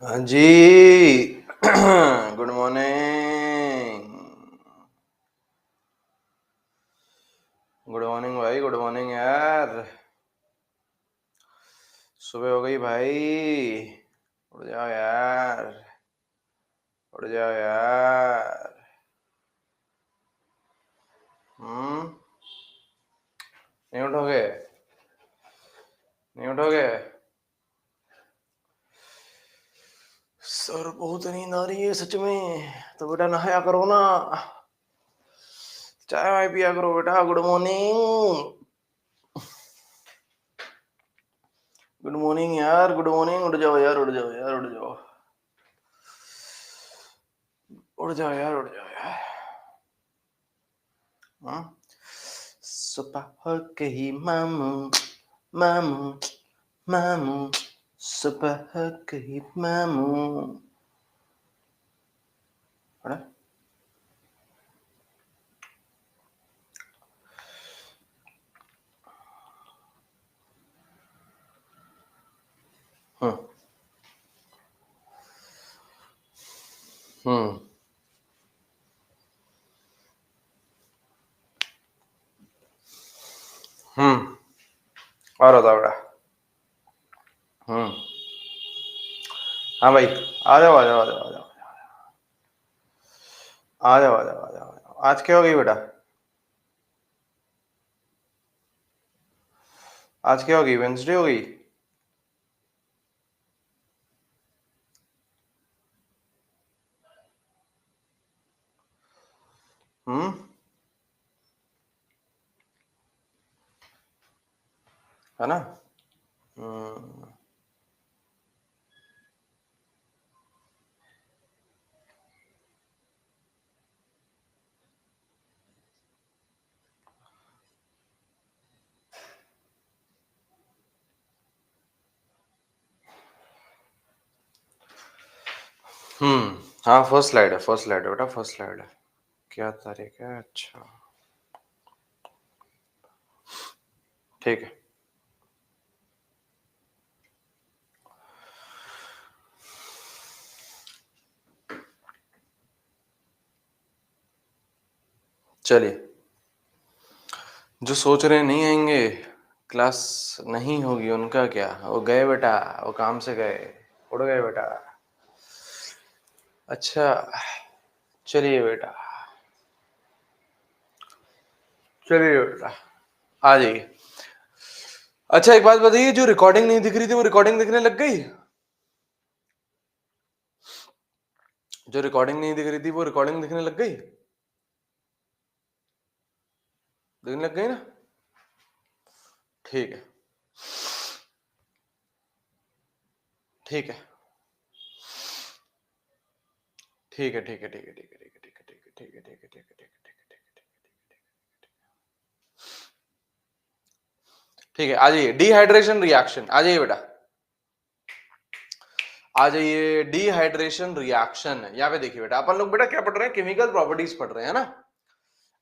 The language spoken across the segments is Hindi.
हाँ जी। Good morning. गुड मॉर्निंग भाई, गुड मॉर्निंग यार। सुबह हो गई भाई। उठ जाओ यार, उठ जाओ यार। हम्म। नहीं उठोगे? नहीं उठोगे? सर बहुत नींद आ रही है सच में। तो बेटा नहाया करो ना, चाय वाय पिया करो बेटा। गुड मॉर्निंग, गुड मॉर्निंग यार, गुड मॉर्निंग। उठ जाओ यार, उठ जाओ यार, उठ जाओ, उठ जाओ यार, उठ जाओ यार। हाँ? सुबह हो गई मामू, मामू, मामू। सुबह हो गई मामू। अरे हम्म, हम्म, हम्म। और बताओ बेटा। हम्म। हाँ भाई, आ जाओ, आ जाओ, आ जाओ, आ जाओ, आ जाओ, आ जाओ, आ जाओ, आ जाओ। आज क्या हो गई बेटा? आज क्या हो गई? वेंसडे हो गई? हम्म। है ना? हम्म, हम्म। हाँ, फर्स्ट स्लाइड है, फर्स्ट स्लाइड है बेटा, फर्स्ट स्लाइड है। क्या तारीख है? अच्छा, ठीक है। चलिए, जो सोच रहे नहीं आएंगे, क्लास नहीं होगी, उनका क्या? वो गए बेटा, वो काम से गए, उड़ गए बेटा। अच्छा, चलिए बेटा, चलिए बेटा, आ जाइए। अच्छा, एक बात बताइए, जो रिकॉर्डिंग नहीं दिख रही थी वो रिकॉर्डिंग दिखने लग गई? जो रिकॉर्डिंग नहीं दिख रही थी वो रिकॉर्डिंग दिखने लग गई? दिखने लग गई ना? ठीक है, ठीक है, ठीक है, ठीक है, ठीक है, ठीक है, ठीक है, ठीक है, ठीक है, ठीक है, ठीक है, ठीक है, ठीक है, ठीक है, ठीक है। आ जाइए, डिहाइड्रेशन रिएक्शन, आ जाइए बेटा, आ जाइए। डिहाइड्रेशन रिएक्शन, यहाँ पे देखिए बेटा, अपन लोग बेटा क्या पढ़ रहे हैं? केमिकल प्रॉपर्टीज पढ़ रहे हैं ना?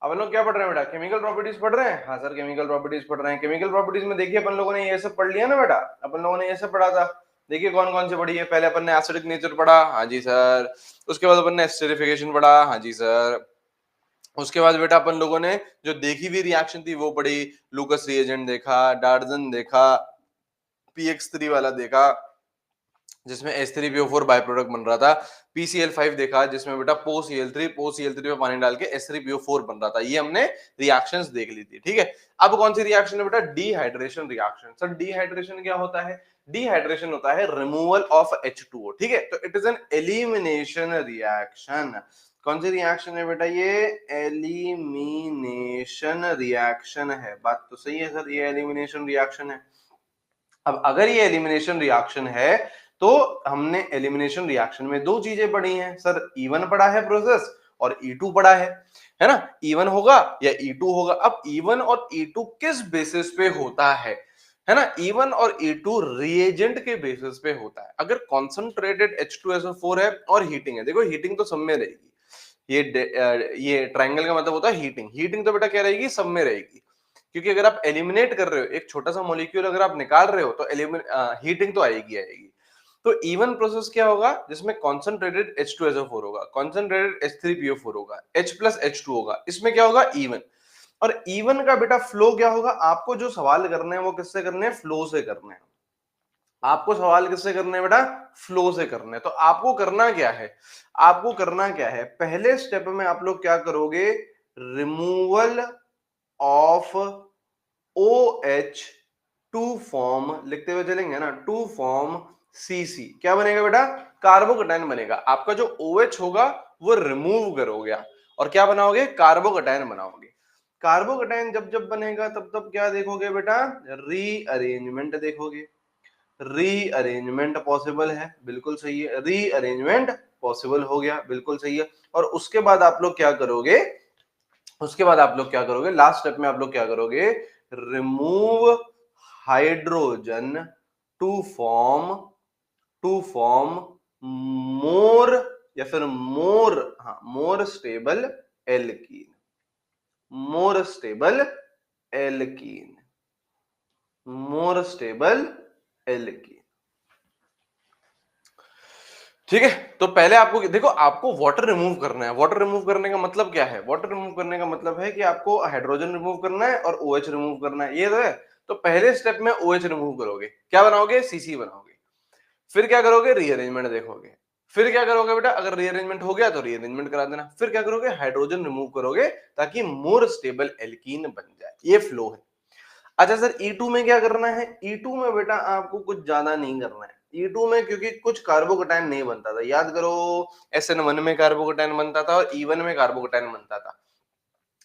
अपन लोग क्या पढ़ रहे हैं बेटा? केमिकल प्रॉपर्टीज पढ़ रहे हैं। हाँ सर, केमिकल प्रॉपर्टीज पढ़ रहे हैं। केमिकल प्रॉपर्टीज में देखिए, अपन लोगों ने ये सब पढ़ लिया ना बेटा, अपन लोगों ने ये सब पढ़ा था। देखिए कौन कौन से पढ़ी है। पहले अपन ने एसिडिक नेचर पढ़ा, हाँ जी सर। उसके बाद अपन ने एस्टेरिफिकेशन पढ़ा, हाँ जी सर। उसके बाद बेटा अपन लोगों ने जो देखी हुई रिएक्शन थी वो पढ़ी। लूकस रिएजेंट देखा, डार्जन देखा, पीएक्स3 वाला देखा जिसमें H3PO4 बाय प्रोडक्ट बन रहा था। PCl5 देखा जिसमें बेटा PO Cl3 में पानी डाल के H3PO4 बन रहा था। ये हमने रिएक्शंस देख ली थी, ठीक है। अब कौन सी रिएक्शन है बेटा? Dehydration reaction. सर डिहाइड्रेशन क्या होता है? डिहाइड्रेशन होता है रिमूवल ऑफ H2O, ठीक है। तो it is an elimination reaction. कौन सी रिएक्शन है बेटा? ये एलिमिनेशन रिएक्शन है। बात तो सही है सर, ये एलिमिनेशन रिएक्शन है। अब अगर ये एलिमिनेशन रिएक्शन है तो हमने एलिमिनेशन रिएक्शन में दो चीजें पढ़ी हैं सर। E1 पढ़ा है प्रोसेस, और E2 पढ़ा है ना? E1 होगा या E2 होगा। अब E1 और E2 किस बेसिस पे होता है ना? E1 और E2 रिएजेंट के बेसिस पे होता है। अगर कॉन्सेंट्रेटेड H2SO4 है और हीटिंग है, देखो हीटिंग तो सब में रहेगी। ये ट्रायंगल का मतलब होता है हीटिंग। हीटिंग तो बेटा क्या रहेगी? सब में रहेगी। क्योंकि अगर आप एलिमिनेट कर रहे हो, एक छोटा सा मॉलिक्यूल अगर आप निकाल रहे हो तो हीटिंग तो आएगी आएगी। तो इवन प्रोसेस क्या होगा, जिसमें कॉन्सेंट्रेटेड H2SO4 होगा, कॉन्सेंट्रेटेड H3PO4 होगा, H प्लस H2 होगा, इसमें क्या होगा, इवन। और इवन का बेटा फ्लो क्या होगा, आपको जो सवाल करने हैं वो किससे करने हैं, फ्लो से करने हैं। आपको सवाल किससे करने हैं बेटा, फ्लो से करने हैं। तो आपको करना क्या है, आपको करना क्या है, पहले स्टेप में आप लोग क्या करोगे, removal of OH to form, लिखते हुए चलेंगे ना, टू फॉर्म CC, क्या बनेगा बेटा, कार्बोकैटायन बनेगा। आपका जो OH होगा वो रिमूव करोगे आप, और क्या बनाओगे, कार्बोकैटायन बनाओगे। कार्बोकैटायन जब जब बनेगा तब तब क्या देखोगे बेटा, रीअरेंजमेंट देखोगे। रीअरेंजमेंट पॉसिबल है, बिल्कुल सही है, रीअरेंजमेंट पॉसिबल हो गया, बिल्कुल सही है। और उसके बाद आप लोग क्या करोगे, उसके बाद आप लोग क्या करोगे, लास्ट स्टेप में आप लोग क्या करोगे, remove hydrogen to form, to form more, या फिर मोर, हाँ, more stable alkene, more stable alkene, more stable alkene. ठीक है, तो पहले आपको देखो, आपको वाटर रिमूव करना है। वाटर रिमूव करने का मतलब क्या है, वाटर रिमूव करने का मतलब है कि आपको हाइड्रोजन रिमूव करना है और OH रिमूव करना है, ये तो है। तो पहले स्टेप में OH रिमूव करोगे, क्या बनाओगे, CC बनाओगे। फिर क्या करोगे, रीअरेंजमेंट देखोगे। फिर क्या करोगे बेटा, अगर रीअरेंजमेंट हो गया तो रीअरेंजमेंट करा देना। फिर क्या करोगे, हाइड्रोजन रिमूव करोगे ताकि मोर स्टेबल एल्कीन बन जाए। ये फ्लो है। अच्छा सर, E2 में क्या करना है, E2 में बेटा आपको कुछ ज्यादा नहीं करना है। E2 में क्योंकि कुछ कार्बोकैटायन नहीं बनता था, याद करो, SN1 में कार्बोकैटायन बनता था और E1 में कार्बोकैटायन बनता था।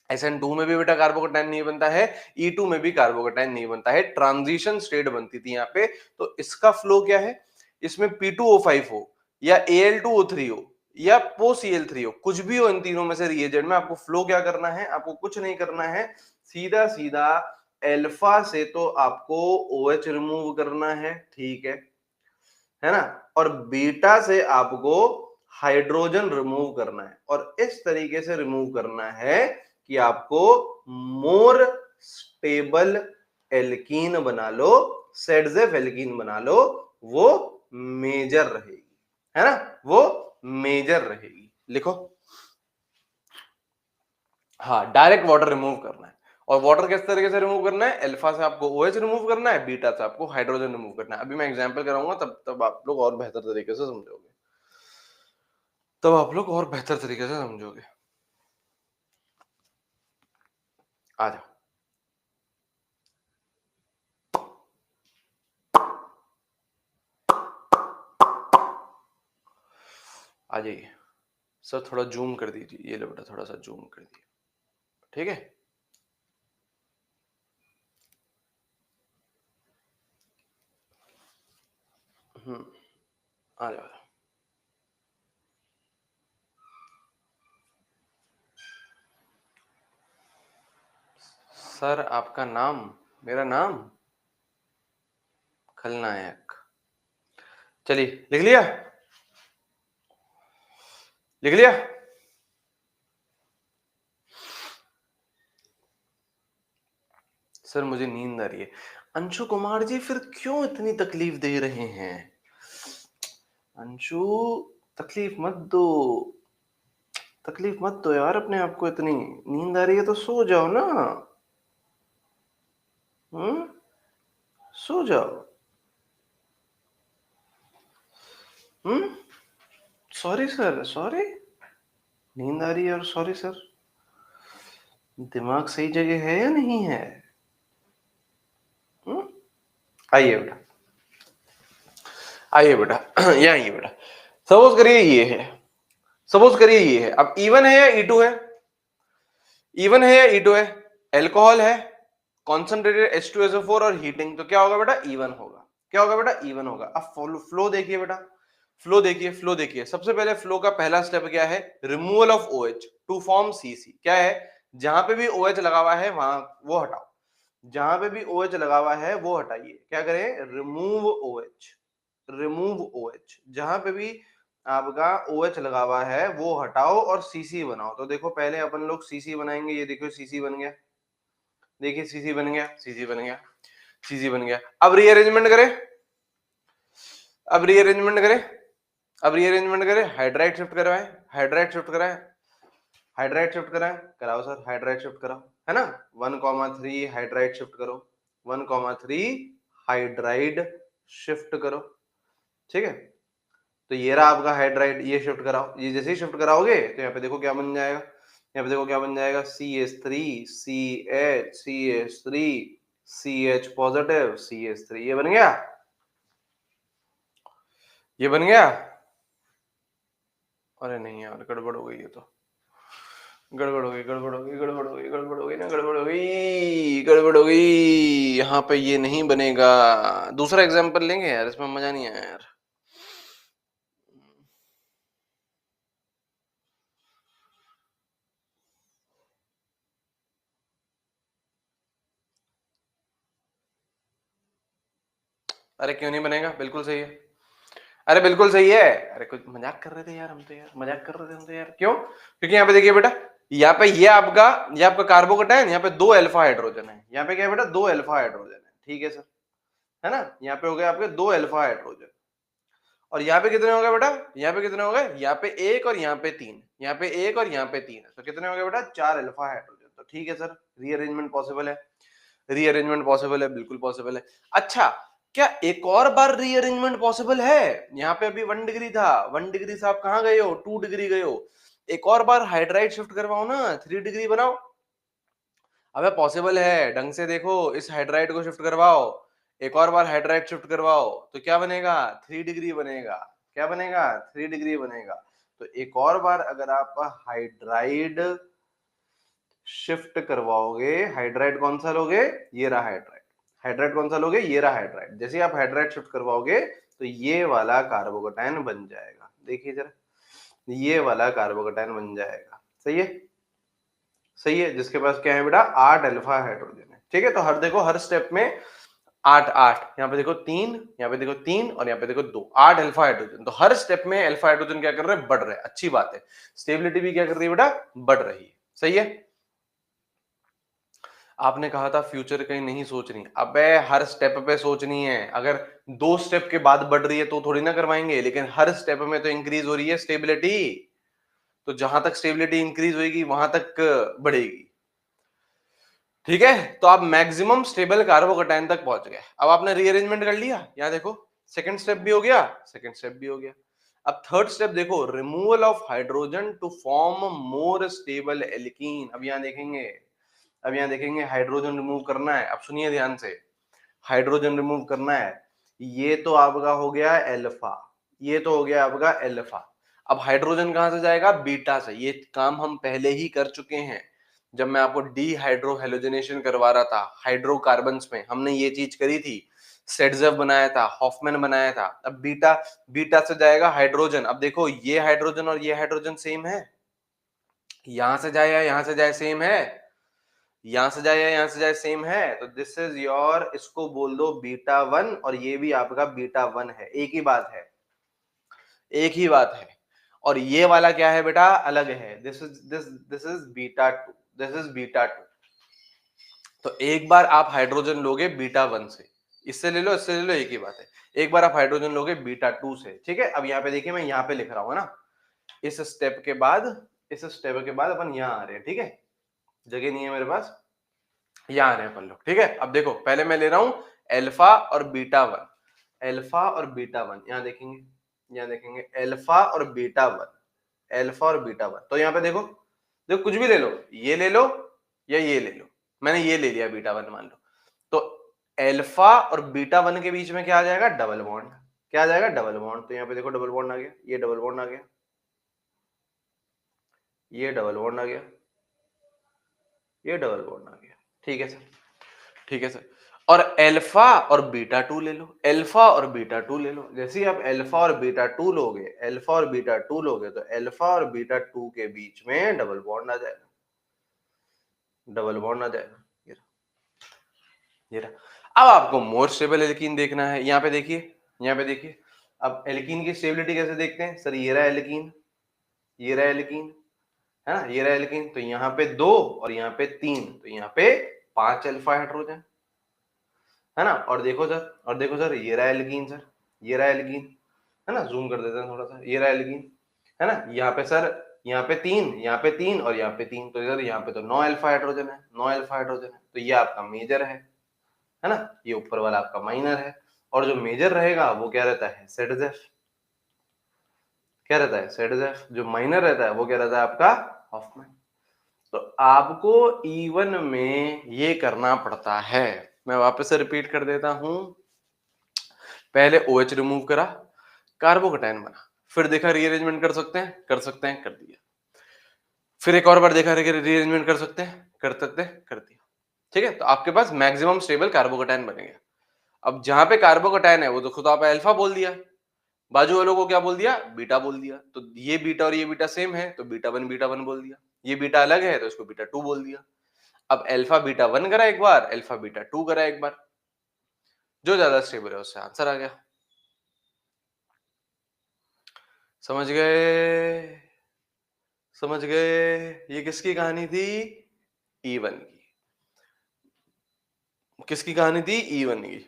SN2 में भी बेटा कार्बोकैटायन नहीं बनता है, E2 में भी कार्बोकैटायन नहीं बनता है, ट्रांजिशन स्टेट बनती थी यहाँ पे। तो इसका फ्लो क्या है, इसमें P2O5 हो या Al2O3 हो या PoCl3 हो, कुछ भी हो इन तीनों में से रिएजेंट में, आपको फ्लो क्या करना है, आपको कुछ नहीं करना है, सीधा सीधा अल्फा से तो आपको OH रिमूव करना है, ठीक है ना, और बीटा से आपको हाइड्रोजन रिमूव करना है, और इस तरीके से रिमूव करना है कि आपको मोर स्टेबल एल्कीन बना लो, सेडजेफ एल्कीन बना लो, वो मेजर रहेगी, है ना, वो मेजर रहेगी। लिखो, हाँ, डायरेक्ट वाटर रिमूव करना है। और वाटर किस तरीके से रिमूव करना है, अल्फा से आपको OH रिमूव करना है, बीटा से आपको हाइड्रोजन रिमूव करना है। अभी मैं एग्जांपल कराऊंगा, तब तब आप लोग और बेहतर तरीके से समझोगे, तब आप लोग और बेहतर तरीके से समझोगे। आ जाओ, आ जाइए सर, थोड़ा जूम कर दीजिए, ये लो बेटा, थोड़ा सा जूम कर दिए, ठीक है। आ जाओ। सर आपका नाम, मेरा नाम खलनायक। चलिए, लिख लिया, लिख लिया। सर मुझे नींद आ रही है। अंशु कुमार जी, फिर क्यों इतनी तकलीफ दे रहे हैं, अंशु, तकलीफ मत दो, तकलीफ मत दो यार अपने आप को इतनी। नींद आ रही है तो सो जाओ ना, हम्म, सो जाओ। हम्म, सॉरी सर, सॉरी, नींद आ रही है और सॉरी सर, दिमाग सही जगह है या नहीं है। हम्म, आइए बेटा, आइए बेटा, यहाँ आइए बेटा। सपोज करिए ये है, सपोज करिए ये है, अब इवन है या E2 है, इवन है या E2 है, एल्कोहल है, कॉन्सेंट्रेटेड H2SO4 और हीटिंग, तो क्या होगा बेटा, इवन होगा। क्या होगा बेटा, इवन होगा। अब फ्लो देखिए बेटा, फ्लो देखिए, फ्लो देखिए। सबसे पहले फ्लो का पहला स्टेप क्या है, removal of OH to form CC। क्या है, जहां पे भी OH लगा हुआ है वहां वो हटाओ, जहां पे भी OH लगा हुआ है वो हटाइए। क्या करें, रिमूव OH, रिमूव OH, जहां पे भी आपका OH लगा हुआ है वो हटाओ और CC बनाओ। तो देखो, पहले अपन लोग CC बनाएंगे, ये देखो CC बन गया, देखिए CC बन गया, CC बन गया, CC बन गया। अब रीअरेंजमेंट करें, अब रीअरेंजमेंट करें, अब रीअरेंजमेंट करें, हाइड्राइड शिफ्ट करवाएं, हाइड्राइड शिफ्ट कराएं, हाइड्राइड शिफ्ट कराएं, कराओ सर, हाइड्राइड शिफ्ट कराओ, है ना। 1,3 हाइड्राइड शिफ्ट करो, 1,3 हाइड्राइड शिफ्ट करो, ठीक है। तो ये रहा आपका हाइड्राइड, ये शिफ्ट कराओ, ये जैसे ही शिफ्ट कराओगे तो यहाँ पे देखो क्या बन जाएगा, यहाँ पे देखो क्या बन जाएगा, CH3 CH CH3 CH positive CH3, ये बन गया, ये बन गया। अरे नहीं यार, गड़बड़ हो गई, ये तो गड़बड़ हो गई, गड़बड़ हो गई, गड़बड़ हो गई, गड़बड़ हो गई ना, गड़बड़ हो गई, गड़बड़ हो गई। यहाँ पे ये नहीं बनेगा। दूसरा एग्जांपल लेंगे यार, इसमें मजा नहीं आया यार। अरे क्यों नहीं बनेगा, बिल्कुल सही है। अरे बिल्कुल सही है। अरे कुछ मजाक कर रहे थे यार, हम तो यार मजाक कर रहे थे हम तो यार, क्यों? क्योंकि यहाँ पे देखिए बेटा, यहाँ पे ये आपका कार्बोकेटाइन, यहाँ पे 2 अल्फा हाइड्रोजन है, यहाँ पे क्या है बेटा, 2 अल्फा हाइड्रोजन है, ठीक है सर, है ना। यहाँ पे हो गए आपके 2 अल्फा हाइड्रोजन, और यहाँ पे कितने हो गए बेटा, यहाँ पे कितने हो गए, यहाँ पे 1 और यहाँ पे 3, यहाँ पे 1 और यहाँ पे 3 है, तो कितने हो गए बेटा, 4 अल्फा हाइड्रोजन। तो ठीक है सर, रीअरेंजमेंट पॉसिबल है, रीअरेंजमेंट पॉसिबल है, बिल्कुल पॉसिबल है। अच्छा, क्या एक और बार रीअरेंजमेंट पॉसिबल है? यहाँ पे अभी 1 डिग्री था, 1 डिग्री से आप कहाँ गए हो, 2 डिग्री गए हो, एक और बार हाइड्राइड शिफ्ट करवाओ ना, 3 डिग्री बनाओ। अबे पॉसिबल है, ढंग से देखो, इस हाइड्राइड को शिफ्ट करवाओ, एक और बार हाइड्राइड शिफ्ट करवाओ, तो क्या बनेगा, 3 डिग्री बनेगा। क्या बनेगा, 3 डिग्री बनेगा। तो एक और बार अगर आप हाइड्राइड शिफ्ट करवाओगे, हाइड्राइड कौन सा लोगे, ये रहा हाइड्राइड, हाइड्राइड कौन सा लोगे, ये रहा हाइड्राइड, जैसे ही आप हाइड्राइड शिफ्ट करवाओगे तो ये वाला कार्बोकेटाइन बन जाएगा, देखिए जरा, ये वाला कार्बोकेटाइन बन जाएगा, सही है, सही है, जिसके पास क्या है बेटा, 8 अल्फा हाइड्रोजन है, ठीक है। तो हर देखो, हर स्टेप में 8 8, यहाँ पे देखो 3, यहाँ पे देखो 3, और यहाँ पे देखो 2, 8 अल्फा हाइड्रोजन। तो हर स्टेप में अल्फा हाइड्रोजन क्या कर रहे हैं, बढ़ रहे हैं, अच्छी बात है। स्टेबिलिटी भी क्या कर रही है बेटा, बढ़ रही है, सही है। आपने कहा था फ्यूचर कहीं नहीं सोचनी, अबे हर स्टेप पे सोचनी है। अगर 2 स्टेप के बाद बढ़ रही है तो थोड़ी ना करवाएंगे, लेकिन हर स्टेप में तो इंक्रीज हो रही है स्टेबिलिटी, तो जहां तक स्टेबिलिटी इंक्रीज होगी वहां तक बढ़ेगी, ठीक है। तो आप मैक्सिमम स्टेबल कार्बोकेटाइन तक पहुंच गए। अब आपने रीअरेंजमेंट कर लिया, यहां देखो, सेकंड स्टेप भी हो गया, सेकंड स्टेप भी हो गया। अब थर्ड स्टेप देखो, removal of hydrogen to form more stable alkene. अब यहां देखेंगे, अब यहां देखेंगे हाइड्रोजन रिमूव करना है। अब सुनिए ध्यान से, हाइड्रोजन रिमूव करना है। ये तो आपका हो गया एल्फा, ये तो हो गया आपका एल्फा। अब हाइड्रोजन कहां से जाएगा, बीटा से। ये काम हम पहले ही कर चुके हैं, जब मैं आपको डीहाइड्रो हेलोजनेशन करवा रहा था हाइड्रोकार्बन्स में, हमने ये चीज करी थी। सेडजेव बनाया था, हॉफमैन बनाया था। अब बीटा, बीटा से जाएगा हाइड्रोजन। अब देखो, ये हाइड्रोजन और ये हाइड्रोजन सेम है, यहां से जाए या यहां से जाए सेम है, यहां से जाए या यहां से जाए सेम है। तो दिस इज योर, इसको बोल दो बीटा 1, और ये भी आपका बीटा 1 है, एक ही बात है, एक ही बात है। और ये वाला क्या है बेटा, अलग है, this is beta 2, this is beta 2। तो एक बार आप हाइड्रोजन लोगे बीटा 1 से, इससे ले लो, इससे ले लो, एक ही बात है। एक बार आप हाइड्रोजन लोगे बीटा 2 से, ठीक है। अब यहाँ पे देखिए, मैं यहाँ पे लिख रहा हूँ ना, इस स्टेप के बाद, इस स्टेप के बाद अपन यहाँ आ रहे हैं, ठीक है, जगह नहीं है मेरे पास, यहाँ आ रहे हैं अपन लोग, ठीक है। अब देखो, पहले मैं ले रहा हूं एल्फा और बीटा 1, एल्फा और बीटा 1, यहाँ देखेंगे, यहाँ देखेंगे एल्फा और बीटा 1, एल्फा और बीटा 1। तो यहाँ पे देखो, देखो कुछ भी ले लो, ये ले लो या ये ले लो, मैंने ये ले लिया बीटा 1 मान लो। तो एल्फा और बीटा 1 के बीच में क्या आ जाएगा, डबल बॉन्ड, क्या आ जाएगा, डबल बॉन्ड। तो यहाँ पे देखो डबल बॉन्ड आ गया, ये डबल बॉन्ड आ गया, ये डबल बॉन्ड आ गया, ये डबल बॉन्ड आ गया, ठीक है सर, ठीक है सर। और एल्फा और बीटा 2 ले लो, एल्फा और बीटा 2 ले लो। जैसे ही आप एल्फा और बीटा 2 लोगे, एल्फा और बीटा 2 लोगे, तो एल्फा और बीटा 2 के बीच में डबल बॉन्ड आ जाएगा, डबल बॉन्ड आ जाएगा, ये रहा। अब आपको मोर स्टेबल एल्कीन देखना है, यहाँ पे देखिए, यहाँ पे देखिए। अब एल्कीन की स्टेबिलिटी कैसे देखते हैं सर, ये रहा एल्कीन, ये रहा एल्कीन, है ना, ये रहा एल्कीन। तो यहाँ पे 2 और यहाँ पे 3, तो यहाँ पे 5 अल्फा हाइड्रोजन, है ना। और देखो सर, और देखो सर, ये रहा एल्कीन सर, ये रहा एल्कीन, है ना, जूम कर देते हैं थोड़ा सा, ये रहा एल्कीन, है ना, यहाँ पे सर, यहाँ पे 3, यहाँ पे 3 और यहाँ पे 3, तो इधर यहाँ पे तो 9 अल्फा हाइड्रोजन है, 9 अल्फा हाइड्रोजन है, तो ये आपका मेजर है ना, ये ऊपर वाला आपका माइनर है, और जो मेजर रहेगा वो क्या रहता है, ZF, क्या रहता है, ZF, जो माइनर रहता है वो क्या रहता है आपका, हॉफमैन। तो आपको E1 में ये करना पड़ता है, मैं वापस से रिपीट कर देता हूं, पहले OH रिमूव करा, कार्बोकैटायन बना, फिर देखा रीअरेंजमेंट कर सकते हैं, कर दिया, फिर एक और बार देखा रीअरेंजमेंट कर सकते हैं, कर दिया, ठीक है, तो आपके पास मैक्सिमम स्टेबल कार्बोकैटायन बनेगा। अब जहां पे कार्बोकैटायन है वो तो खुद आप अल्फा बोल दिया, बाजू वालों को क्या बोल दिया, बीटा बोल दिया, तो ये बीटा और ये बीटा सेम है तो बीटा वन बोल दिया, ये बीटा अलग है तो इसको बीटा 2 बोल दिया। अब अल्फा बीटा 1 करा एक बार, अल्फा बीटा 2 करा एक बार, जो ज्यादा स्टेबल है उससे आंसर आ गया। समझ गए, समझ गए, ये किसकी कहानी थी, E1 की, किसकी कहानी थी, E1 की।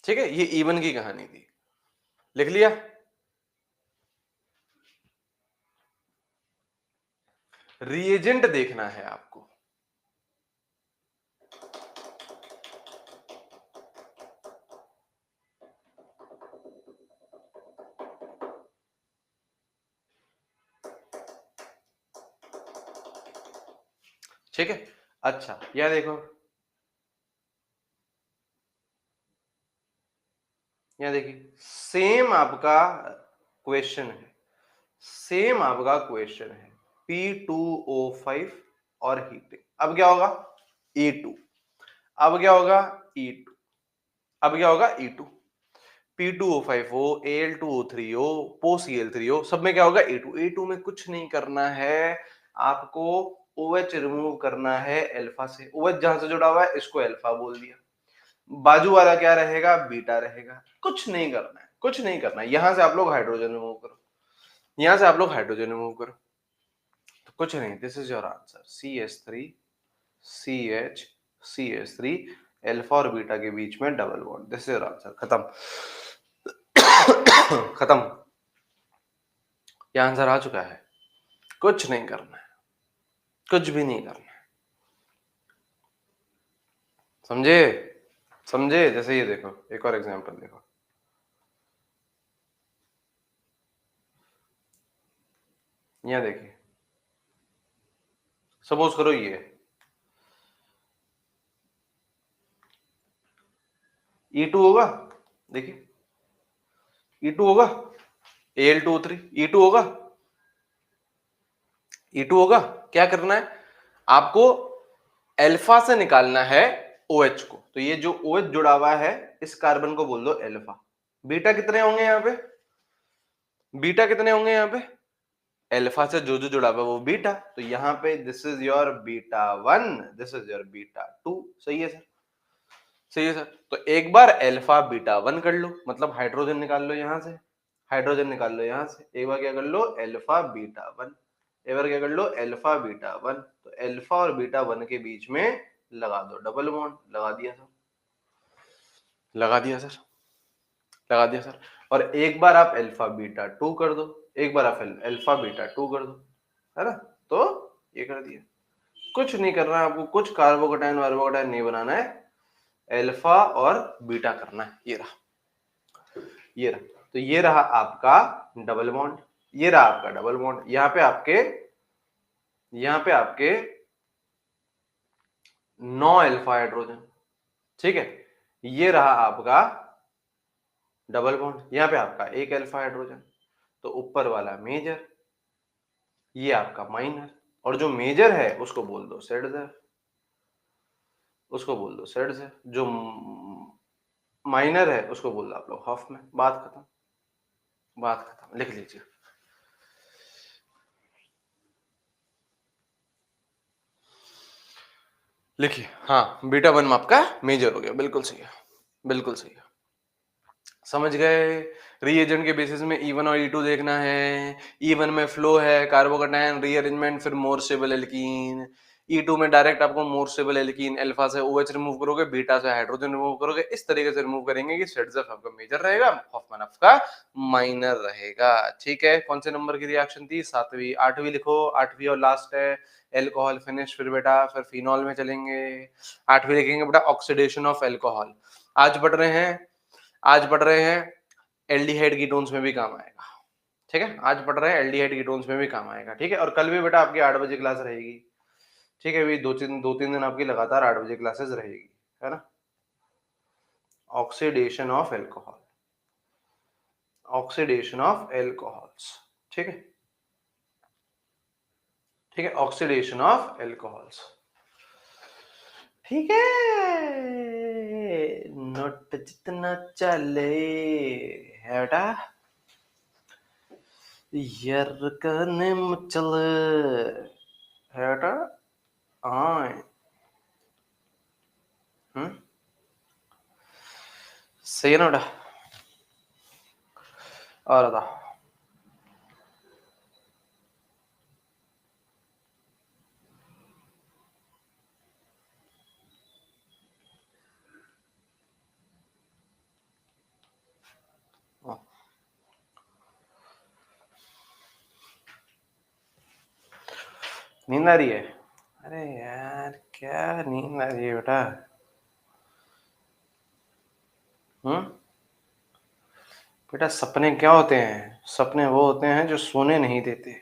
ठीक है, ये E1 की कहानी थी, लिख लिया। रिएजेंट देखना है आपको, ठीक है। अच्छा, यह देखो, यह देखिए, सेम आपका क्वेश्चन है, सेम आपका क्वेश्चन है, P2O5 और हीटिंग, अब क्या होगा, E2, अब क्या होगा, E2, अब क्या होगा, E2, P2O5 हो, Al2O3 हो, PoCl3 हो, सब में क्या होगा, E2, E2 में कुछ नहीं करना है आपको, OH रिमूव करना है अल्फा से, OH जहां से जुड़ा हुआ है इसको अल्फा बोल दिया, बाजू वाला क्या रहेगा, बीटा रहेगा, कुछ नहीं करना है, कुछ नहीं करना है, यहां से आप लोग हाइड्रोजन रिमूव करो, यहां से आप लोग हाइड्रोजन रिमूव करो, तो कुछ नहीं, this is your answer, CH3 CH CH3, alpha और बीटा के बीच में double bond, this is your answer, खत्म। खत्म, ये आंसर आ चुका है, कुछ नहीं करना है, कुछ भी नहीं करना है, समझे, समझे। जैसे ये देखो, एक और एग्जांपल देखो, यहां देखिए, सपोज करो ये E2 होगा, देखिए E2 होगा, Al2O3 E2 होगा, E2 होगा, क्या करना है आपको, अल्फा से निकालना है OH को, तो ये जो OH जुड़ा हुआ है इस कार्बन को बोल दो अल्फा, बीटा कितने होंगे यहाँ पे, बीटा कितने होंगे यहाँ पे, अल्फा से जो जो जुड़ा हुआ है वो बीटा, तो यहाँ पे this is your beta 1, this is your beta 2, सही है सर, सही है सर। तो एक बार अल्फा बीटा 1 कर लो, मतलब हाइड्रोजन निकाल लो यहां से, हाइड्रोजन निकाल लो यहां से, एक बार क्या कर लो, अल्फा बीटा 1, एक बार क्या कर लो, अल्फा बीटा 1, तो अल्फा और बीटा 1 के बीच में लगा दो डबल बॉन्ड, लगा दिया सर, लगा दिया सर, लगा दिया सर, और एक बार आप अल्फा बीटा 2 कर दो, एक बार आप अल्फा बीटा 2 कर दो, है ना, तो ये कर दिया, कुछ नहीं करना है आपको, कुछ कार्बोकैटायन वार्बोकैटायन नहीं बनाना है, अल्फा और बीटा करना है, ये रहा, ये रहा, तो ये रहा आपका डबल बॉन्ड, ये रहा आपका डबल बॉन्ड, यहाँ पे आपके 9 अल्फा हाइड्रोजन, ठीक है, ये रहा आपका डबल बॉन्ड, यहाँ पे आपका एक अल्फा हाइड्रोजन, तो ऊपर वाला मेजर, ये आपका माइनर, और जो मेजर है उसको बोल दो ZZ, उसको बोल दो ZZ, जो माइनर है उसको बोल दो आप लोग हाफ में, बात खत्म, बात खत्म, लिख लीजिए। लिखिए, हाँ, बीटा 1 में आपका मेजर हो गया, बिल्कुल सही है, बिल्कुल सही है, समझ गए। रीएजेंट के बेसिस में E1 और E2 देखना है, E1 में फ्लो है कार्बोकैटायन रीअरेंजमेंट, फिर मोर स्टेबल एल्कीन, E2 में डायरेक्ट आपको मोर स्टेबल एल्कीन, अल्फा से OH रिमूव करोगे, बीटा से हाइड्रोजन रिमूव करोगे, इस तरीके से रिमूव करेंगे कि सेट्सफ आपका मेजर रहेगा, हॉफमैन आपका माइनर रहेगा। ठीक है, कौन से नंबर की रिएक्शन थी? 7वीं। 8वीं लिखो, 8वीं और लास्ट है एल्कोहल फिनिश, फिर बेटा फिर फिनॉल में चलेंगे। 8वीं लिखेंगे बेटा ऑक्सीडेशन ऑफ एल्कोहल। आज पढ़ रहे हैं एल्डिहाइड कीटोन्स में भी काम आएगा। ठीक है, आज पढ़ रहे हैं एल्डिहाइड कीटोन्स में भी काम आएगा। ठीक है, और कल भी बेटा आपकी 8 बजे क्लास रहेगी। ठीक है, अभी दो तीन दिन आपकी लगातार 8 बजे क्लासेस रहेगी, है ना। Oxidation of alcohol, oxidation of alcohols. ठीक है, ठीक है, ऑक्सीडेशन ऑफ एल्कोहल्स। ठीक है, नोट जितना चले है बेटा यार करने चल है बेटा। हाँ, सही है ना बेटा। और बता, नींद आ रही है? अरे यार क्या नींद आ रही है बेटा? बेटा सपने क्या होते हैं? सपने वो होते हैं जो सोने नहीं देते।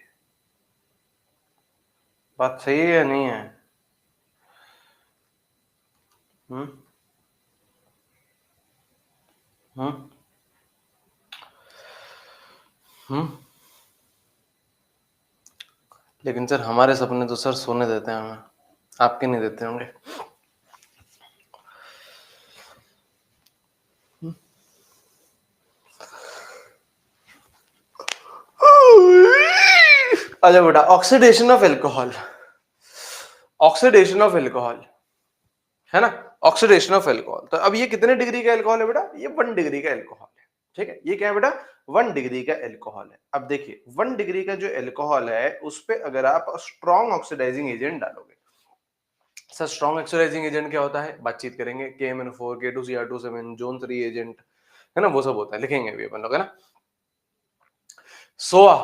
बात सही है या नहीं है? हम्म हम्म हम्म लेकिन सर हमारे सपने तो सर सोने देते हैं हमें, आपके नहीं देते होंगे। अच्छा बेटा, oxidation of alcohol, oxidation of alcohol, है ना। ऑक्सीडेशन ऑफ एल्कोहल, तो अब ये कितने डिग्री का एल्कोहल है बेटा? ये 1 डिग्री का एल्कोहल है। ठीक है, ये क्या है बेटा? 1 डिग्री का एल्कोहल है। अब देखिए 1 डिग्री का जो एल्कोहल है उस पे अगर आप स्ट्रॉन्ग ऑक्सीडाइजिंग एजेंट डालोगे। सर स्ट्रॉन्ग ऑक्सीडाइजिंग एजेंट क्या होता है? बातचीत करेंगे। KMnO4, K2Cr27, जोन 3 एजेंट, है ना, वो सब होता है, लिखेंगे अभी अपन लोग, है ना। सोआ,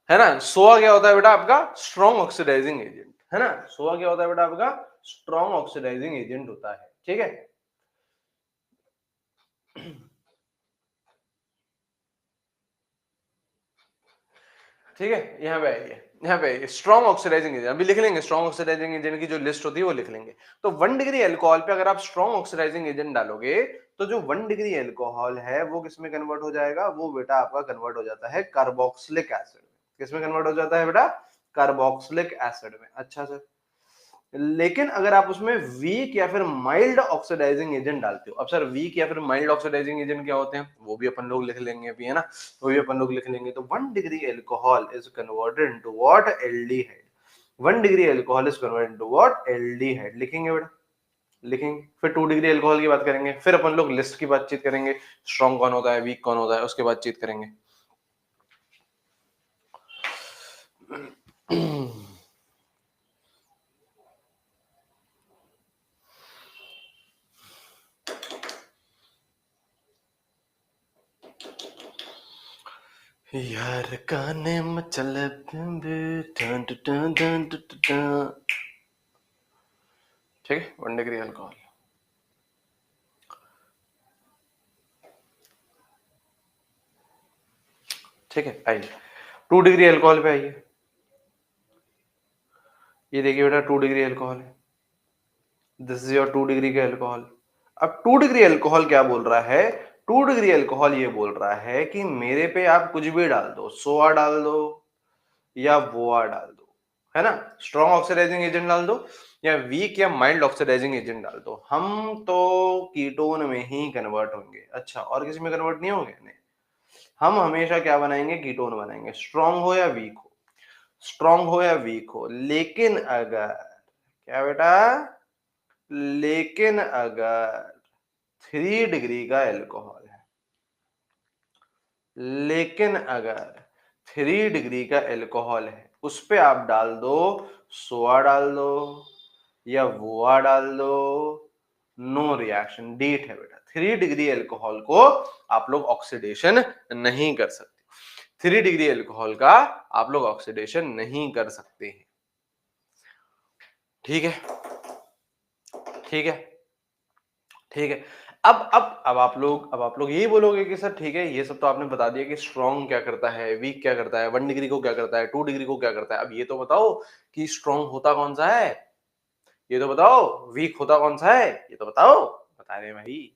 है ना, सोआ क्या होता है बेटा? आपका स्ट्रॉन्ग ऑक्सीडाइजिंग एजेंट, है ना। सोआ क्या होता है बेटा? आपका स्ट्रॉन्ग ऑक्सीडाइजिंग एजेंट होता है। ठीक है, ठीक है, यहाँ पे आइए, यहाँ पे स्ट्रॉन्ग ऑक्सीडाइजिंग एजेंट अभी लिख लेंगे। स्ट्रॉन्ग ऑक्सीडाइजिंग एजेंट की जो लिस्ट होती है वो लिख लेंगे। तो 1 डिग्री अल्कोहल पे अगर आप स्ट्रॉन्ग ऑक्सीडाइजिंग एजेंट डालोगे तो जो 1 डिग्री अल्कोहल है वो किसमें कन्वर्ट हो जाएगा? वो बेटा आपका कन्वर्ट हो जाता है कार्बोक्सिलिक एसिड में। किसमें कन्वर्ट हो जाता है बेटा? कार्बोक्सिलिक एसिड में। अच्छा सर, लेकिन अगर आप उसमें वीक या फिर माइल्ड ऑक्सीडाइजिंग एजेंट डालते हो, अब सर वीक या फिर माइल्ड ऑक्सीडाइजिंग एजेंट क्या होते हैं वो भी अपन लोग लिख लेंगे अभी, है ना। वो भी अपन लोग लिख लेंगे। तो 1 degree alcohol is converted into what? Aldehyde. 1 degree alcohol is converted into what? Aldehyde. लिखेंगे बेटा, लिखेंगे। फिर 2 डिग्री अल्कोहल की बात करेंगे, फिर अपन लोग लिस्ट की बातचीत करेंगे, स्ट्रॉन्ग कौन होता है, वीक कौन होता है, उसके बातचीत करेंगे। यार काने में चले ठीक है, 1 डिग्री अल्कोहल। ठीक है, आइए 2 डिग्री अल्कोहल पे आइए। ये देखिए बेटा 2 डिग्री अल्कोहल है, दिस इज योर 2 डिग्री का अल्कोहल। अब 2 डिग्री अल्कोहल क्या बोल रहा है? 2 डिग्री अल्कोहल ये बोल रहा है कि मेरे पे आप कुछ भी डाल दो, सोआ डाल दो या वोआ डाल दो, है ना, स्ट्रॉन्ग ऑक्सीडाइजिंग एजेंट डाल दो या वीक या माइल्ड ऑक्सीडाइजिंग एजेंट डाल दो, हम तो कीटोन में ही कन्वर्ट होंगे। अच्छा, और किसी में कन्वर्ट नहीं होंगे? नहीं, हम हमेशा क्या बनाएंगे? कीटोन बनाएंगे, स्ट्रॉन्ग हो या वीक हो, स्ट्रॉन्ग हो या वीक हो। लेकिन अगर क्या बेटा? लेकिन अगर 3 डिग्री का एल्कोहल है, लेकिन अगर 3 डिग्री का एल्कोहल है, उस पे आप डाल दो, सोआ डाल दो या वो डाल दो, नो रिएक्शन, डीट है बेटा। 3 डिग्री अल्कोहल को आप लोग ऑक्सीडेशन नहीं कर सकते, 3 डिग्री अल्कोहल का आप लोग ऑक्सीडेशन नहीं कर सकते हैं। ठीक है, ठीक है, ठीक है। अब आप लोग यही बोलोगे कि सर ठीक है, ये सब तो आपने बता दिया कि स्ट्रॉन्ग क्या करता है, वीक क्या करता है, 1 डिग्री को क्या करता है, 2 डिग्री को क्या करता है। अब ये तो बताओ कि स्ट्रॉन्ग होता कौन सा है, ये तो बताओ, वीक होता कौन सा है, ये तो बताओ। बता रहे भाई।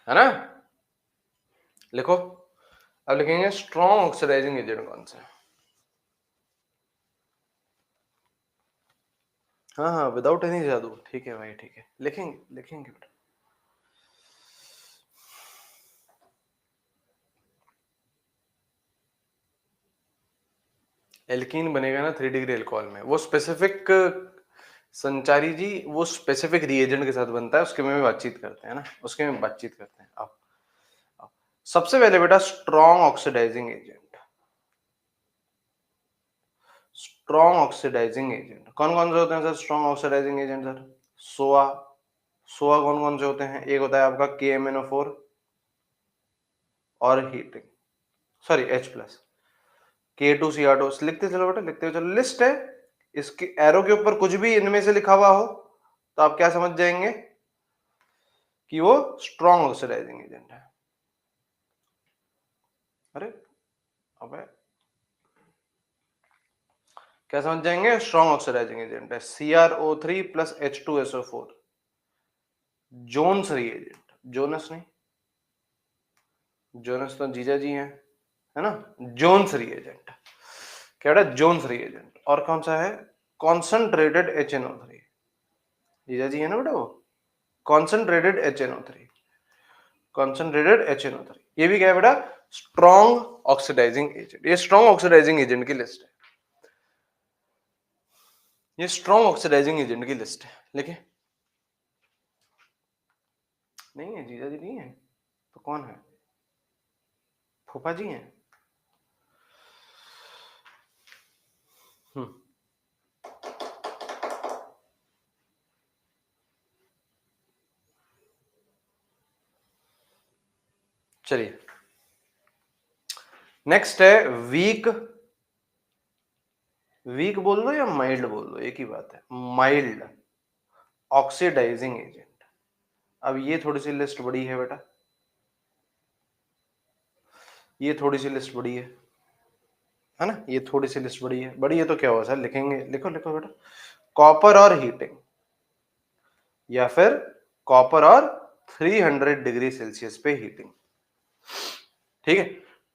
है ना, लिखो। अब लिखेंगे स्ट्रॉन्ग ऑक्सीडाइजिंग एजेंट कौन सा है। हाँ हाँ, विदाउट एनी जादू, ठीक है भाई, ठीक है, लिखेंगे लिखेंगे बेटा। एल्कीन बनेगा ना 3 डिग्री अल्कोहल में, वो स्पेसिफिक संचारी जी, वो स्पेसिफिक रिएजेंट के साथ बनता है, उसके में बातचीत करते हैं ना, उसके में बातचीत करते हैं। अब सबसे पहले बेटा strong oxidizing agent, strong oxidizing agent कौन कौन से होते हैं sir? Strong oxidizing agent sir, सोआ, सोआ कौन कौन से होते हैं? एक होता है आपका KMnO4 और हीटिंग, सॉरी H+, K2Cr2। लिखते चलो बेटा, लिखते चलो, लिस्ट है, इसके एरो के ऊपर कुछ भी इनमें से लिखा हुआ हो तो आप क्या समझ जाएंगे कि वो स्ट्रॉन्ग ऑक्सीडाइजिंग एजेंट है। अरे अबे, क्या समझ जाएंगे? स्ट्रॉन्ग ऑक्सीडाइजिंग एजेंट है CrO3 plus H2SO4, Jones reagent, Jonas नहीं, जोनस तो जीजा जी हैं, है ना, जोन्स रिएजेंट, क्या बेटा? Jones reagent. और कौन सा है? कॉन्सेंट्रेटेड HNO3, जीजा जी है ना बेटा वो, कॉन्सेंट्रेटेड HNO3, कॉन्सेंट्रेटेड HNO3, ये भी क्या है बेटा? Strong oxidizing agent. ये स्ट्रॉन्ग ऑक्सीडाइजिंग एजेंट की लिस्ट है, ये स्ट्रॉन्ग ऑक्सीडाइजिंग एजेंट की लिस्ट है, लिखे? नहीं है, जीजा जी नहीं है तो कौन है? फूफा जी हैं। हम्म, चलिए नेक्स्ट है वीक, वीक बोल दो या माइल्ड बोल दो, एक ही बात है, माइल्ड ऑक्सीडाइजिंग एजेंट। अब ये थोड़ी सी लिस्ट बड़ी है बेटा, ये थोड़ी सी लिस्ट बड़ी है ना, ये थोड़ी सी लिस्ट बड़ी है, बड़ी है तो क्या हुआ सर? लिखेंगे, लिखो लिखो बेटा, कॉपर और हीटिंग, या फिर कॉपर और 300 डिग्री सेल्सियस पे हीटिंग। ठीक है,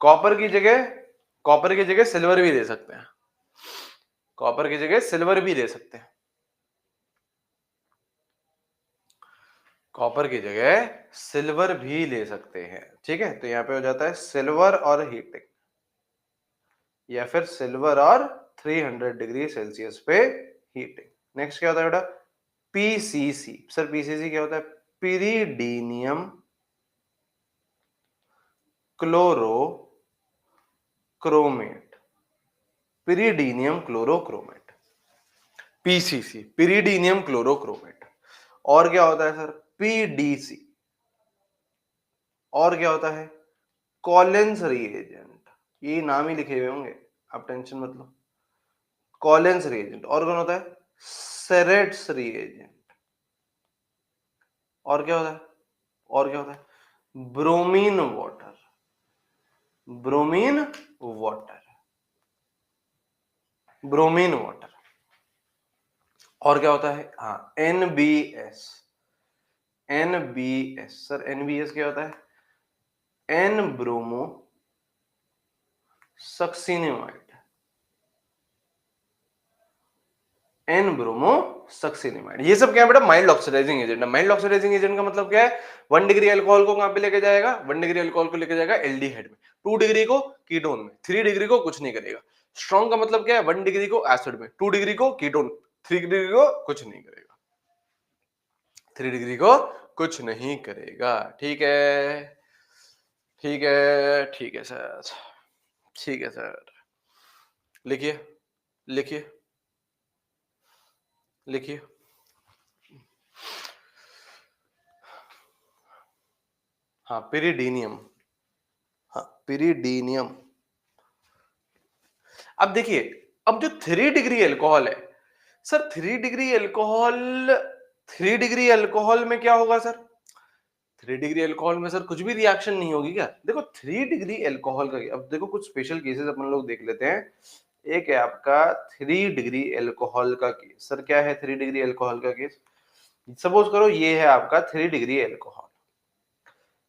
कॉपर की जगह, कॉपर की जगह सिल्वर भी दे सकते हैं, कॉपर की जगह सिल्वर भी दे सकते हैं, कॉपर की जगह सिल्वर भी ले सकते हैं। ठीक है, तो यहां पे हो जाता है सिल्वर और हीटिंग, या फिर सिल्वर और 300 डिग्री सेल्सियस पे हीटिंग। नेक्स्ट क्या होता है बेटा? PCC। सर PCC क्या होता है? Pyridinium chloro chromate, pyridinium chlorochromate, PCC, pyridinium chlorochromate. और क्या होता है सर? PDC। और क्या होता है? कॉलिंस रिएजेंट, ये नाम ही लिखे हुए होंगे, आप टेंशन मत लो। Collins reagent. और कौन होता है? सेरेट्स रिएजेंट। और क्या होता है? और क्या होता है? Bromine water, bromine water, bromine water. और क्या होता है? हाँ, NBS, NBS सर, NBS क्या होता है? N bromo succinimide, N bromo succinimide. ये सब क्या है बेटा? माइल्ड ऑक्सीडाइजिंग एजेंट है। माइल्ड ऑक्सीडाइजिंग एजेंट का मतलब क्या है? 1 डिग्री अल्कोहल को कहां पे लेके जाएगा? 1 डिग्री अल्कोहल को लेके जाएगा एल्डिहाइड में, 2 डिग्री को कीटोन में, 3 डिग्री को कुछ नहीं करेगा। स्ट्रॉन्ग का मतलब क्या है? 1 डिग्री को एसिड में, 2 डिग्री को कीटोन, 3 डिग्री को कुछ नहीं करेगा, 3 डिग्री को कुछ नहीं करेगा। ठीक है, ठीक है, ठीक है सर। ठीक है सर, लिखिए लिखिए लिखिए। हाँ, पिरिडीनियम। हाँ, पिरिडीनियम। अब देखिए, अब जो 3 डिग्री एल्कोहल है sir, 3 degree alcohol, 3 degree alcohol में क्या होगा सर? 3 डिग्री एल्कोहल में सर कुछ भी रिएक्शन नहीं होगी क्या? देखो 3 डिग्री एल्कोहल का, अब देखो कुछ स्पेशल केसेस अपन लोग देख लेते हैं। एक है आपका 3 डिग्री एल्कोहल का केस। सर क्या है 3 डिग्री एल्कोहल का केस? सपोज करो ये है आपका 3 डिग्री एल्कोहल।